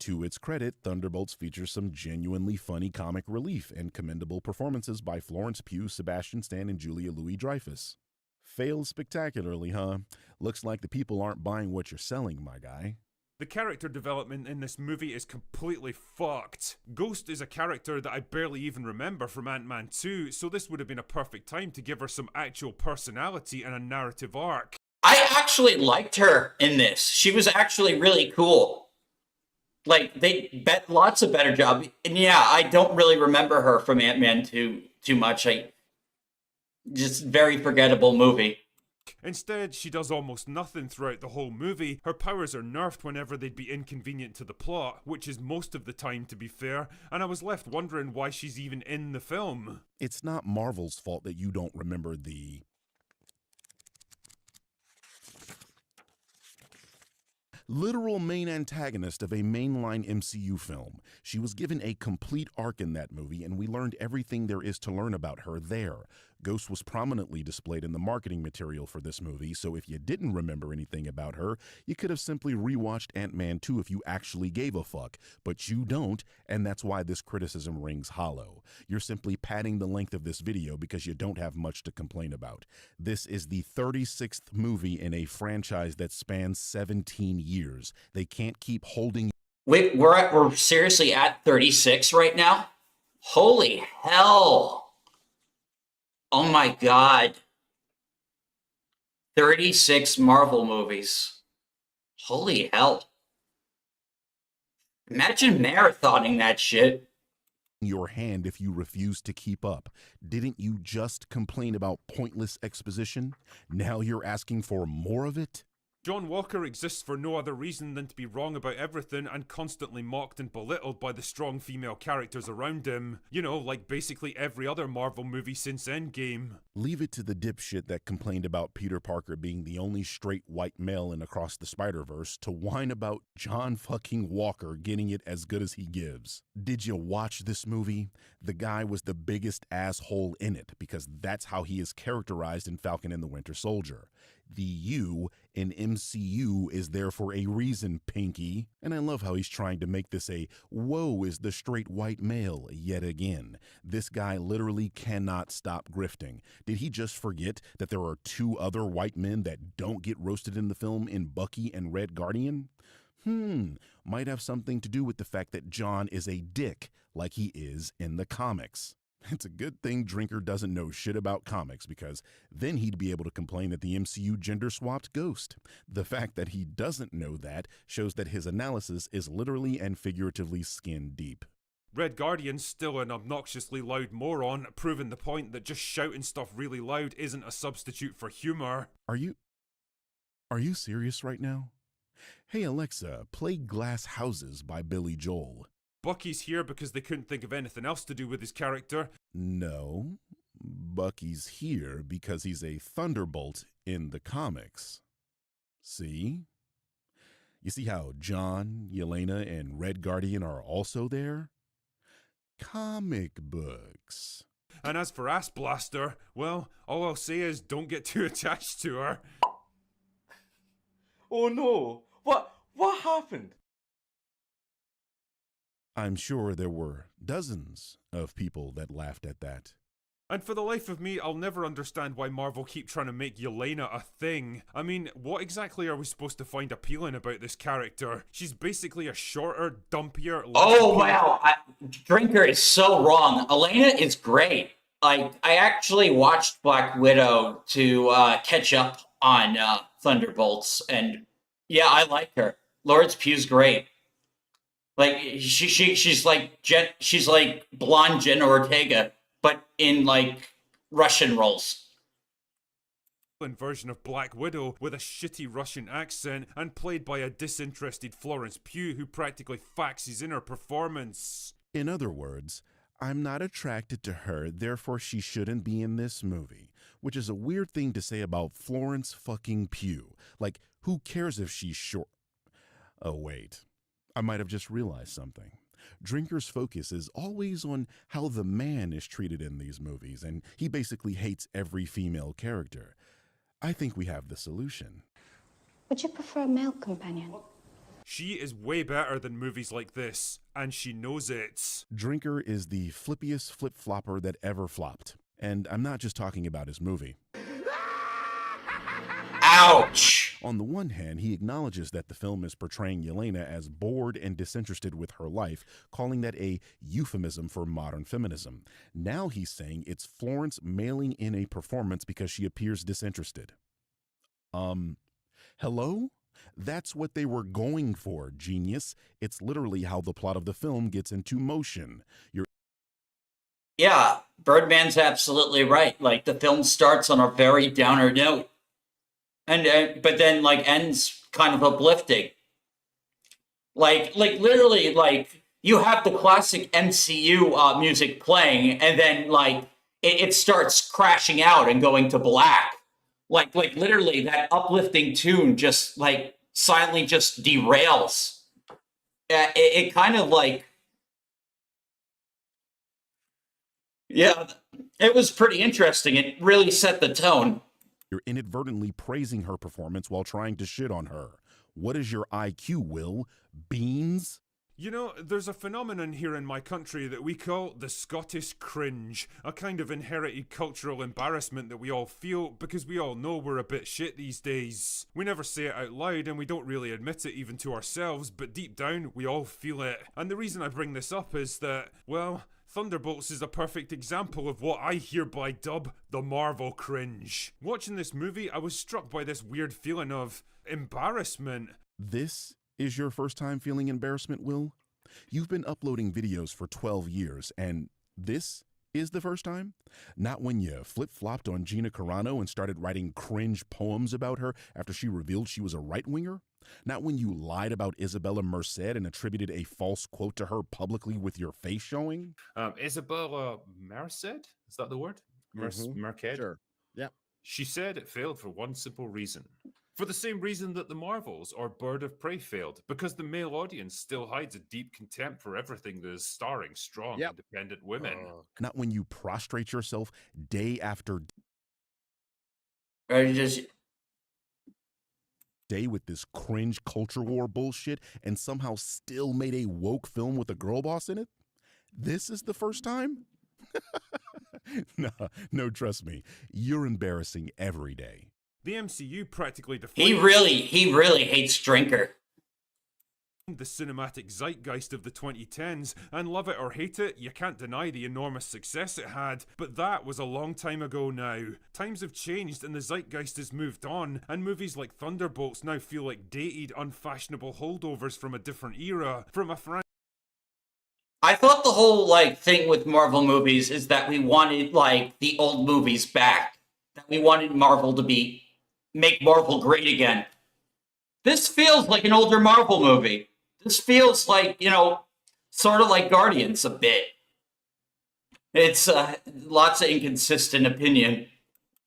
To its credit, Thunderbolts features some genuinely funny comic relief and commendable performances by Florence Pugh, Sebastian Stan, and Julia Louis-Dreyfus. Failed spectacularly, huh? Looks like the people aren't buying what you're selling, my guy. The character development in this movie is completely fucked. Ghost is a character that I barely even remember from Ant-Man 2, so this would have been a perfect time to give her some actual personality and a narrative arc. I actually liked her in this. She was actually really cool. Like, they bet lots of better job. And yeah, I don't really remember her from Ant-Man too much. Just very forgettable movie. Instead, she does almost nothing throughout the whole movie. Her powers are nerfed whenever they'd be inconvenient to the plot, which is most of the time, to be fair, and I was left wondering why she's even in the film. It's not Marvel's fault that you don't remember the literal main antagonist of a mainline MCU film. She was given a complete arc in that movie, and we learned everything there is to learn about her there. Ghost was prominently displayed in the marketing material for this movie, so if you didn't remember anything about her, you could have simply rewatched Ant-Man 2 if you actually gave a fuck. But you don't, and that's why this criticism rings hollow. You're simply padding the length of this video because you don't have much to complain about. This is the 36th movie in a franchise that spans 17 years. They can't keep holding... Wait, we're seriously at 36 right now? Holy hell! Oh my god. 36 Marvel movies. Holy hell. Imagine marathoning that shit. Your hand if you refuse to keep up. Didn't you just complain about pointless exposition? Now you're asking for more of it? John Walker exists for no other reason than to be wrong about everything and constantly mocked and belittled by the strong female characters around him. You know, like basically every other Marvel movie since Endgame. Leave it to the dipshit that complained about Peter Parker being the only straight white male in Across the Spider-Verse to whine about John fucking Walker getting it as good as he gives. Did you watch this movie? The guy was the biggest asshole in it because that's how he is characterized in Falcon and the Winter Soldier. The U in MCU is there for a reason, Pinky. And I love how he's trying to make this a woe is the straight white male yet again. This guy literally cannot stop grifting. Did he just forget that there are two other white men that don't get roasted in the film in Bucky and Red Guardian? Might have something to do with the fact that John is a dick like he is in the comics. It's a good thing Drinker doesn't know shit about comics, because then he'd be able to complain that the MCU gender-swapped Ghost. The fact that he doesn't know that shows that his analysis is literally and figuratively skin deep. Red Guardian's still an obnoxiously loud moron, proving the point that just shouting stuff really loud isn't a substitute for humor. Are you serious right now? Hey Alexa, play Glass Houses by Billy Joel. Bucky's here because they couldn't think of anything else to do with his character. No, Bucky's here because he's a Thunderbolt in the comics. See? You see how John, Yelena, and Red Guardian are also there? Comic books. And as for Ass Blaster, well, all I'll say is don't get too attached to her. Oh no! What happened? I'm sure there were dozens of people that laughed at that. And for the life of me, I'll never understand why Marvel keep trying to make Yelena a thing. I mean, what exactly are we supposed to find appealing about this character? She's basically a shorter, dumpier... Oh, wow. Drinker is so wrong. Elena is great. I actually watched Black Widow to catch up on Thunderbolts, and yeah, I like her. Lawrence Pugh's great. Like she's like blonde Jenna Ortega, but in like Russian roles. Version of Black Widow with a shitty Russian accent and played by a disinterested Florence Pugh who practically faxes in her performance. In other words, I'm not attracted to her, therefore she shouldn't be in this movie, which is a weird thing to say about Florence fucking Pugh. Like, who cares if she's short? Oh, wait. I might have just realized something. Drinker's focus is always on how the man is treated in these movies, and he basically hates every female character. I think we have the solution. Would you prefer a male companion? She is way better than movies like this, and she knows it. Drinker is the flippiest flip-flopper that ever flopped. And I'm not just talking about his movie. Ouch! On the one hand, he acknowledges that the film is portraying Yelena as bored and disinterested with her life, calling that a euphemism for modern feminism. Now he's saying it's Florence mailing in a performance because she appears disinterested. Hello? That's what they were going for, genius. It's literally how the plot of the film gets into motion. Yeah, Birdman's absolutely right. Like, the film starts on a very downer note. And but then like ends kind of uplifting. Like literally, like you have the classic MCU music playing, and then like it starts crashing out and going to black. Like literally that uplifting tune just like silently just derails. It kind of like, yeah, it was pretty interesting. It really set the tone. You're inadvertently praising her performance while trying to shit on her. What is your IQ, Will? Beans? You know, there's a phenomenon here in my country that we call the Scottish cringe, a kind of inherited cultural embarrassment that we all feel because we all know we're a bit shit these days. We never say it out loud and we don't really admit it even to ourselves, but deep down we all feel it. And the reason I bring this up is that, well, Thunderbolts is a perfect example of what I hereby dub the Marvel cringe. Watching this movie, I was struck by this weird feeling of embarrassment. This is your first time feeling embarrassment, Will? You've been uploading videos for 12 years, and this is the first time? Not when you flip-flopped on Gina Carano and started writing cringe poems about her after she revealed she was a right-winger? Not when you lied about Isabella Merced and attributed a false quote to her publicly with your face showing? Isabella Merced? Is that the word? Merced? Sure. Yeah. She said it failed for one simple reason. For the same reason that the Marvels or Bird of Prey failed, because the male audience still hides a deep contempt for everything that is starring strong, independent women. Not when you prostrate yourself day after day with this cringe culture war bullshit and somehow still made a woke film with a girl boss in it? This is the first time? No, trust me. You're embarrassing every day. The MCU practically He really hates Drinker. the cinematic zeitgeist of the 2010s, and love it or hate it, you can't deny the enormous success it had, but that was a long time ago now. Times have changed and the zeitgeist has moved on, and movies like Thunderbolts now feel like dated, unfashionable holdovers from a different era, from a franchise. I thought the whole thing with Marvel movies is that we wanted the old movies back. That we wanted Marvel to make Marvel great again. This feels like an older Marvel movie. This feels like, sort of like Guardians a bit. It's lots of inconsistent opinion.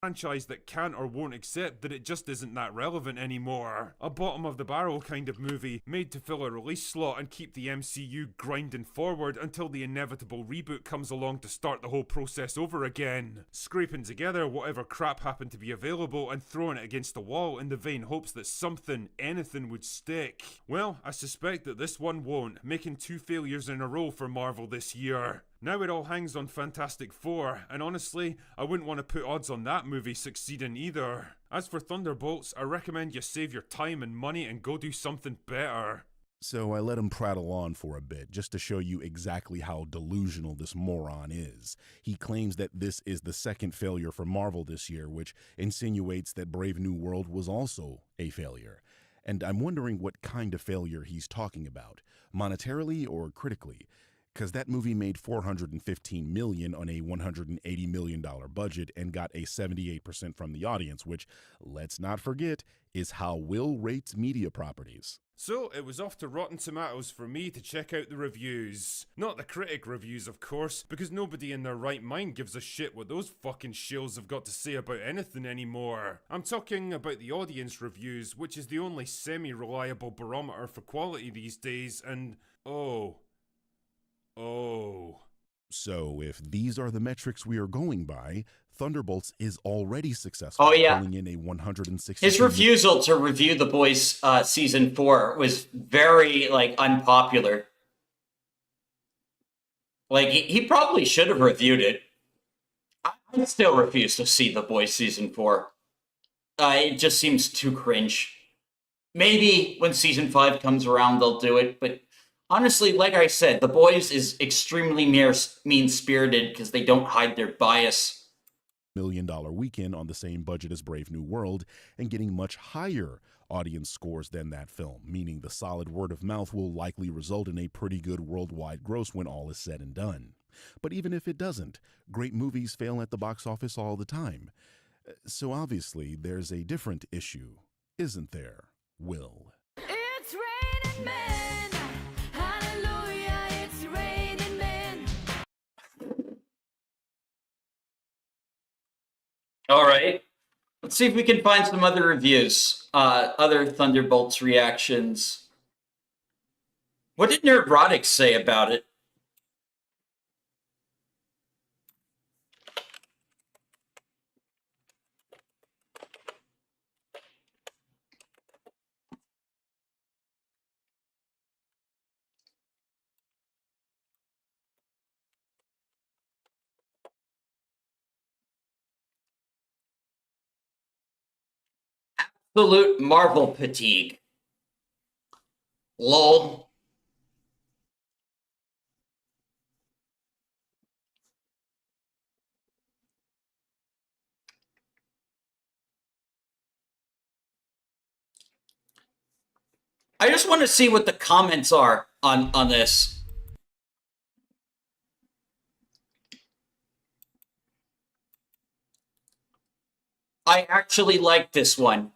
Franchise that can't or won't accept that it just isn't that relevant anymore. A bottom of the barrel kind of movie, made to fill a release slot and keep the MCU grinding forward until the inevitable reboot comes along to start the whole process over again. Scraping together whatever crap happened to be available and throwing it against the wall in the vain hopes that something, anything would stick. Well, I suspect that this one won't, making 2 failures in a row for Marvel this year. Now it all hangs on Fantastic Four, and honestly, I wouldn't want to put odds on that movie succeeding either. As for Thunderbolts, I recommend you save your time and money and go do something better. So I let him prattle on for a bit, just to show you exactly how delusional this moron is. He claims that this is the second failure for Marvel this year, which insinuates that Brave New World was also a failure. And I'm wondering what kind of failure he's talking about, monetarily or critically. Because that movie made $415 million on a $180 million budget and got a 78% from the audience, which, let's not forget, is how Will rates media properties. So it was off to Rotten Tomatoes for me to check out the reviews. Not the critic reviews, of course, because nobody in their right mind gives a shit what those fucking shills have got to say about anything anymore. I'm talking about the audience reviews, which is the only semi-reliable barometer for quality these days, and oh. So if these are the metrics we are going by, Thunderbolts is already successful, pulling in a 160. His refusal to review The Boys season 4 was very unpopular. He probably should have reviewed it. I still refuse to see The Boys season 4. It just seems too cringe. Maybe when season 5 comes around they'll do it, but honestly, like I said, The Boys is extremely mean-spirited because they don't hide their bias. $1 million weekend on the same budget as Brave New World and getting much higher audience scores than that film, meaning the solid word of mouth will likely result in a pretty good worldwide gross when all is said and done. But even if it doesn't, great movies fail at the box office all the time. So obviously there's a different issue, isn't there, Will? It's raining men. Hallelujah, it's raining men. All right. Let's see if we can find some other reviews, other Thunderbolts reactions. What did Nerdrotic say about it? Absolute Marvel fatigue. Lol. I just want to see what the comments are on this. I actually like this one.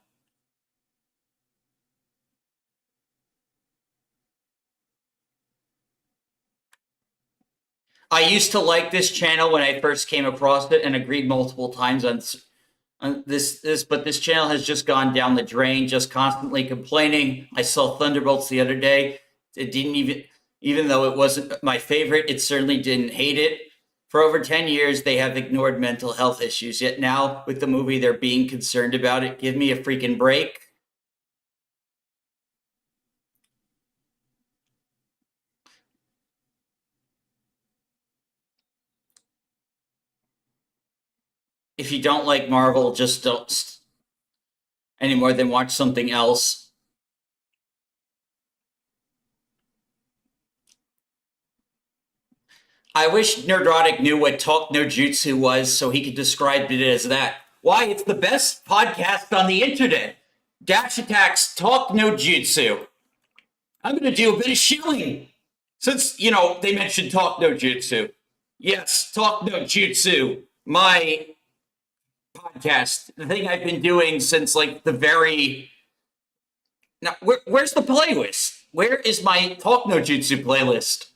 I used to like this channel when I first came across it and agreed multiple times on this, but this channel has just gone down the drain, just constantly complaining. I saw Thunderbolts the other day. It didn't even though it wasn't my favorite, it certainly didn't hate it. For over 10 years, they have ignored mental health issues. Yet now, with the movie, they're being concerned about it. Give me a freaking break. If you don't like Marvel, just don't anymore, then watch something else. I wish Nerdrotic knew what Talk No Jutsu was so he could describe it as that. Why, it's the best podcast on the internet. Dash Attack's Talk No Jutsu. I'm going to do a bit of shilling. Since, you know, they mentioned Talk No Jutsu. Yes, Talk No Jutsu. My podcast. The thing I've been doing since, like, the very... Now, where's the playlist? Where is my Talk No Jutsu playlist?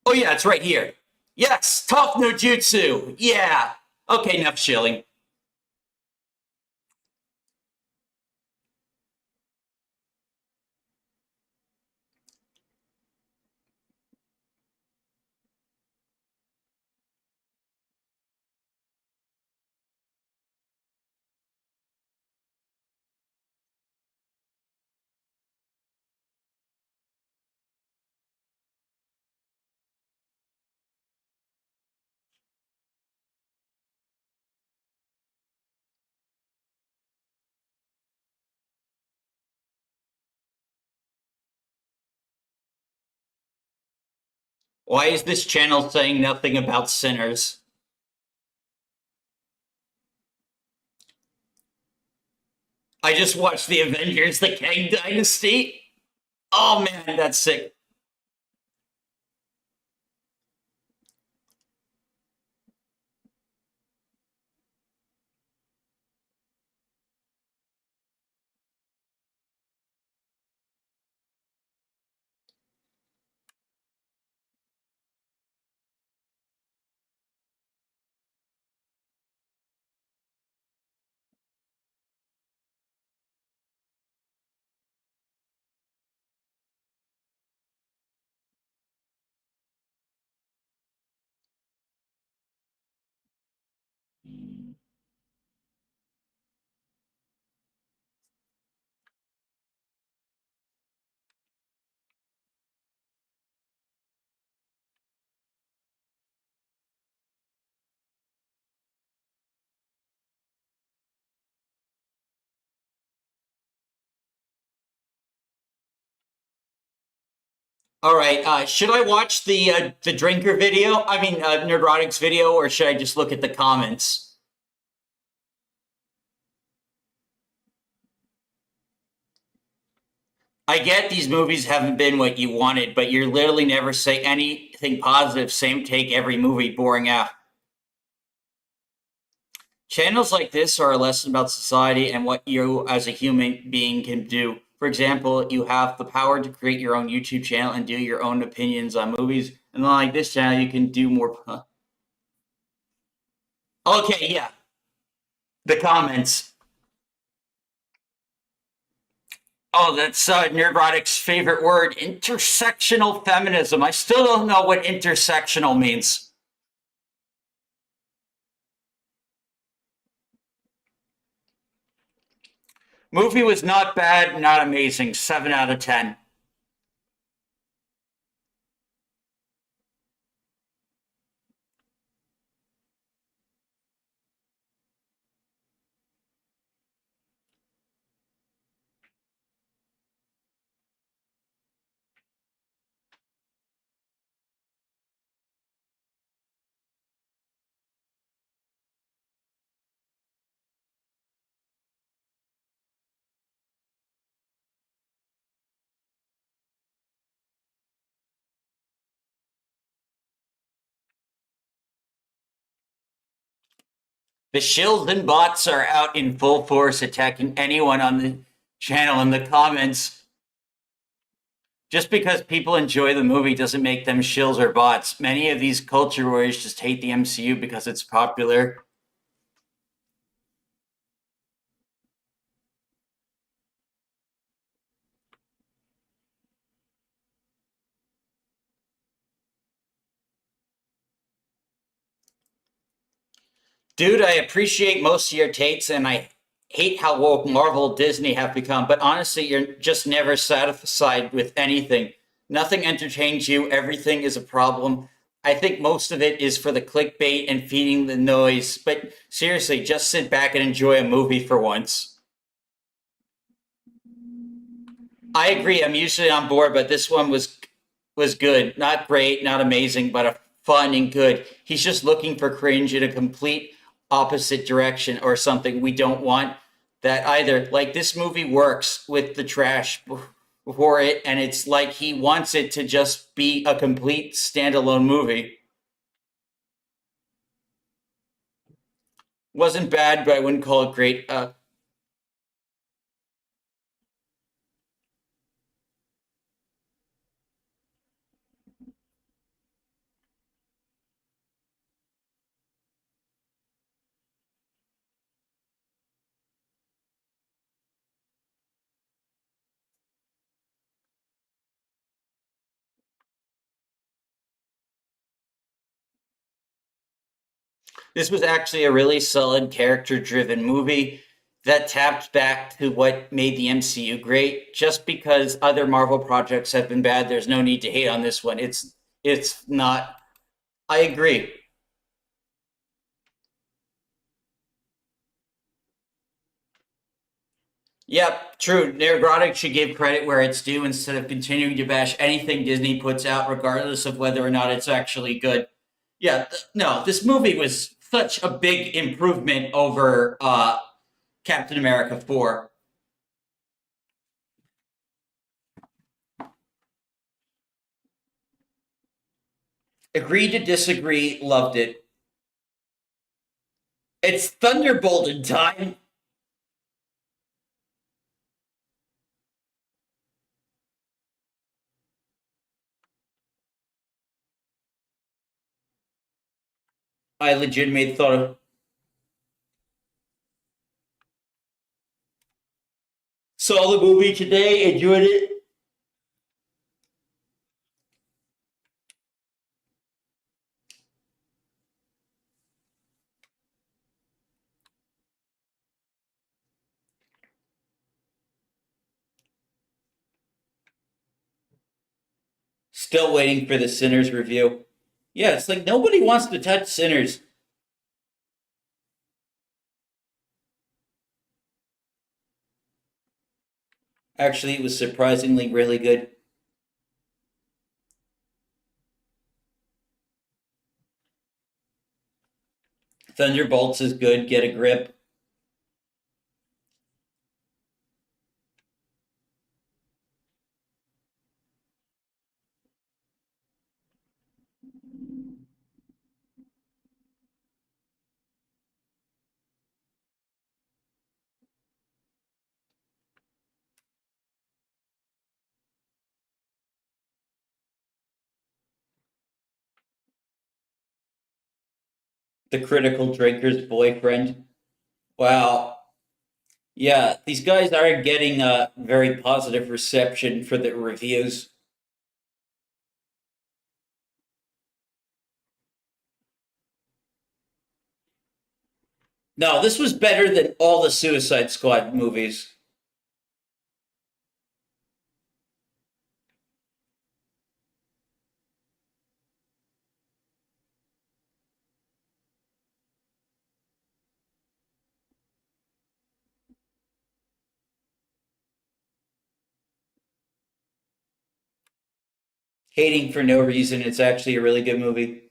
Oh, yeah, it's right here. Yes, Talk No Jutsu. Yeah. Okay, enough shilling. Why is this channel saying nothing about sinners? I just watched the Avengers, the Kang Dynasty. Oh man, that's sick. All right, should I watch the drinker video? I mean, Nerdrotic's video, or should I just look at the comments? I get these movies haven't been what you wanted, but you're literally never say anything positive. Same take every movie, boring out. Channels like this are a lesson about society and what you as a human being can do. For example, you have the power to create your own YouTube channel and do your own opinions on movies. And like this channel, you can do more. Okay, yeah. The comments. Oh, that's Nerdrotic's favorite word, intersectional feminism. I still don't know what intersectional means. Movie was not bad, not amazing. 7 out of 10. The shills and bots are out in full force attacking anyone on the channel in the comments. Just because people enjoy the movie doesn't make them shills or bots. Many of these culture warriors just hate the MCU because it's popular. Dude, I appreciate most of your takes, and I hate how woke Marvel Disney have become, but honestly, you're just never satisfied with anything. Nothing entertains you, everything is a problem. I think most of it is for the clickbait and feeding the noise, but seriously, just sit back and enjoy a movie for once. I agree, I'm usually on board, but this one was was good. Not great, not amazing, but fun and good. He's just looking for cringe in a complete opposite direction or something we don't want that either. Like, this movie works with the trash for it, and it's like he wants it to just be a complete standalone movie. Wasn't bad, but I wouldn't call it great. This was actually a really solid character-driven movie that tapped back to what made the MCU great. Just because other Marvel projects have been bad, there's no need to hate on this one. It's not. I agree. Yep, true. Neurotic should give credit where it's due instead of continuing to bash anything Disney puts out, regardless of whether or not it's actually good. Yeah, no, this movie was such a big improvement over Captain America 4. Agreed to disagree, loved it. It's Thunderbolt in time. I legitimately thought of. Saw the movie today, enjoyed it. Still waiting for the Sinners review. Yeah, it's like nobody wants to touch Sinners. Actually, it was surprisingly really good. Thunderbolts is good, get a grip. The critical drinker's boyfriend. Wow. Yeah, these guys are getting a very positive reception for the reviews. No, this was better than all the Suicide Squad movies. Hating for no reason, it's actually a really good movie.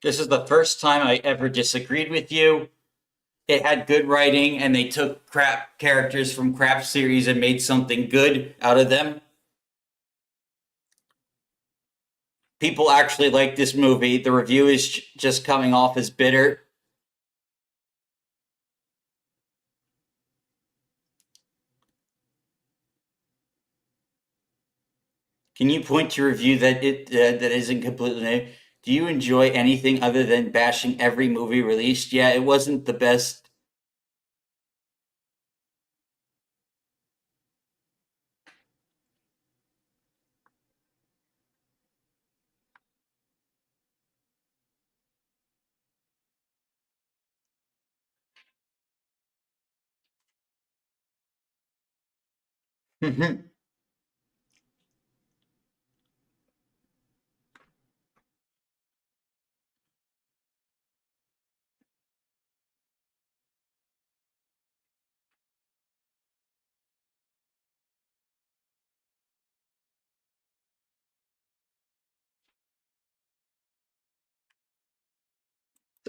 This is the first time I ever disagreed with you. It had good writing, and they took crap characters from crap series and made something good out of them. People actually like this movie. The review is just coming off as bitter. Can you point to a review that that isn't completely new? Do you enjoy anything other than bashing every movie released? Yeah, it wasn't the best.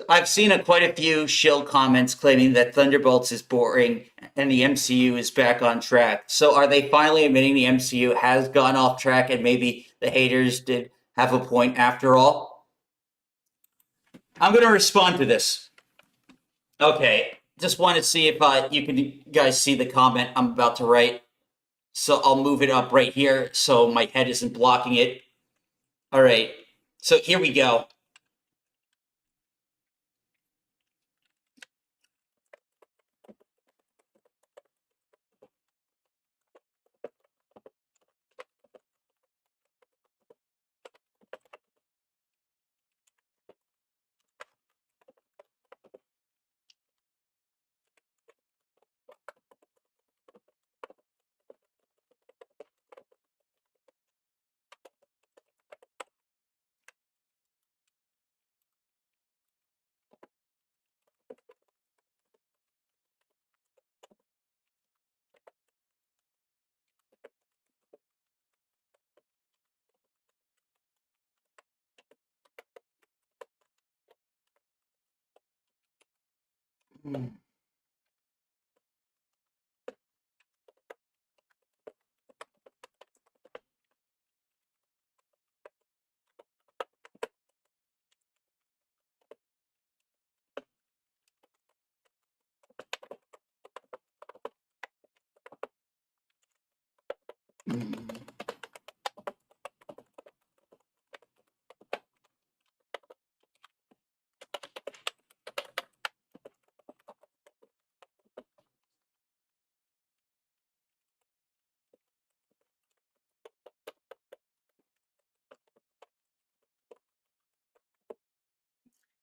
I've seen quite a few shill comments claiming that Thunderbolts is boring and the MCU is back on track. So are they finally admitting the MCU has gone off track and maybe the haters did have a point after all? I'm going to respond to this. Okay, just want to see if you guys see the comment I'm about to write. So I'll move it up right here so my head isn't blocking it. All right, so here we go.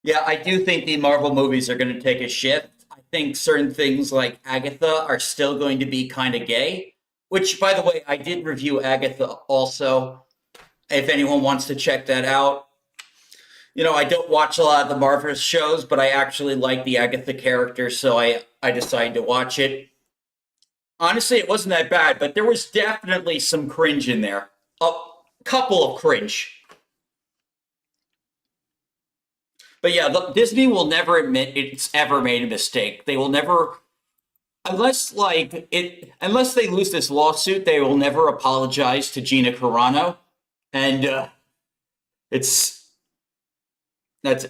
Yeah, I do think the Marvel movies are going to take a shift. I think certain things like Agatha are still going to be kind of gay, which, by the way, I did review Agatha also. If anyone wants to check that out, you know, I don't watch a lot of the Marvel shows, but I actually like the Agatha character, so I decided to watch it. Honestly, it wasn't that bad, but there was definitely some cringe in there. A couple of cringe. But yeah, Disney will never admit it's ever made a mistake. They will never, unless they lose this lawsuit, they will never apologize to Gina Carano, and it's that's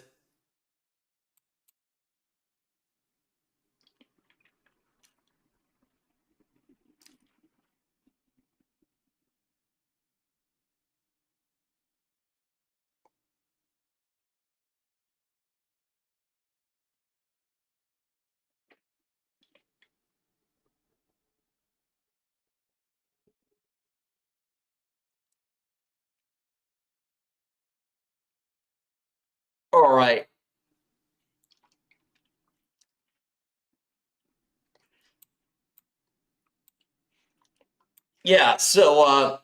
all right. Yeah, so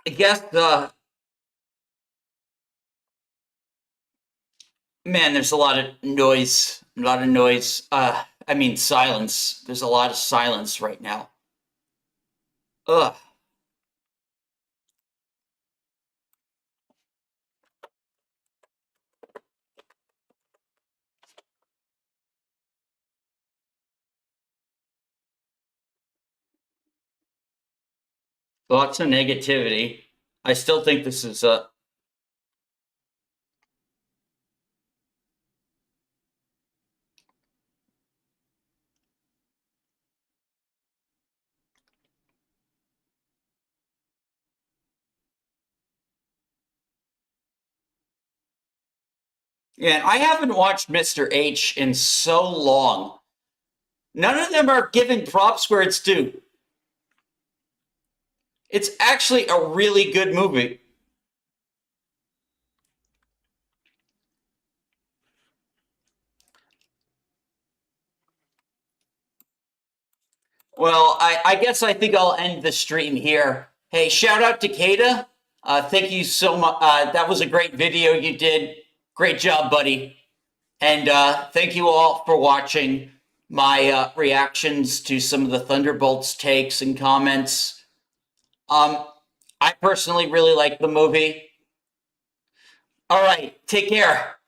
I guess man, there's a lot of noise, a lot of noise. I mean silence. There's a lot of silence right now. Ugh. Lots of negativity. I still think this is yeah, I haven't watched Mr. H in so long. None of them are giving props where it's due. It's actually a really good movie. Well, I guess I think I'll end the stream here. Hey, shout out to Kada. Thank you so much. That was a great video you did. Great job, buddy. And thank you all for watching my reactions to some of the Thunderbolts takes and comments. I personally really like the movie. All right, take care.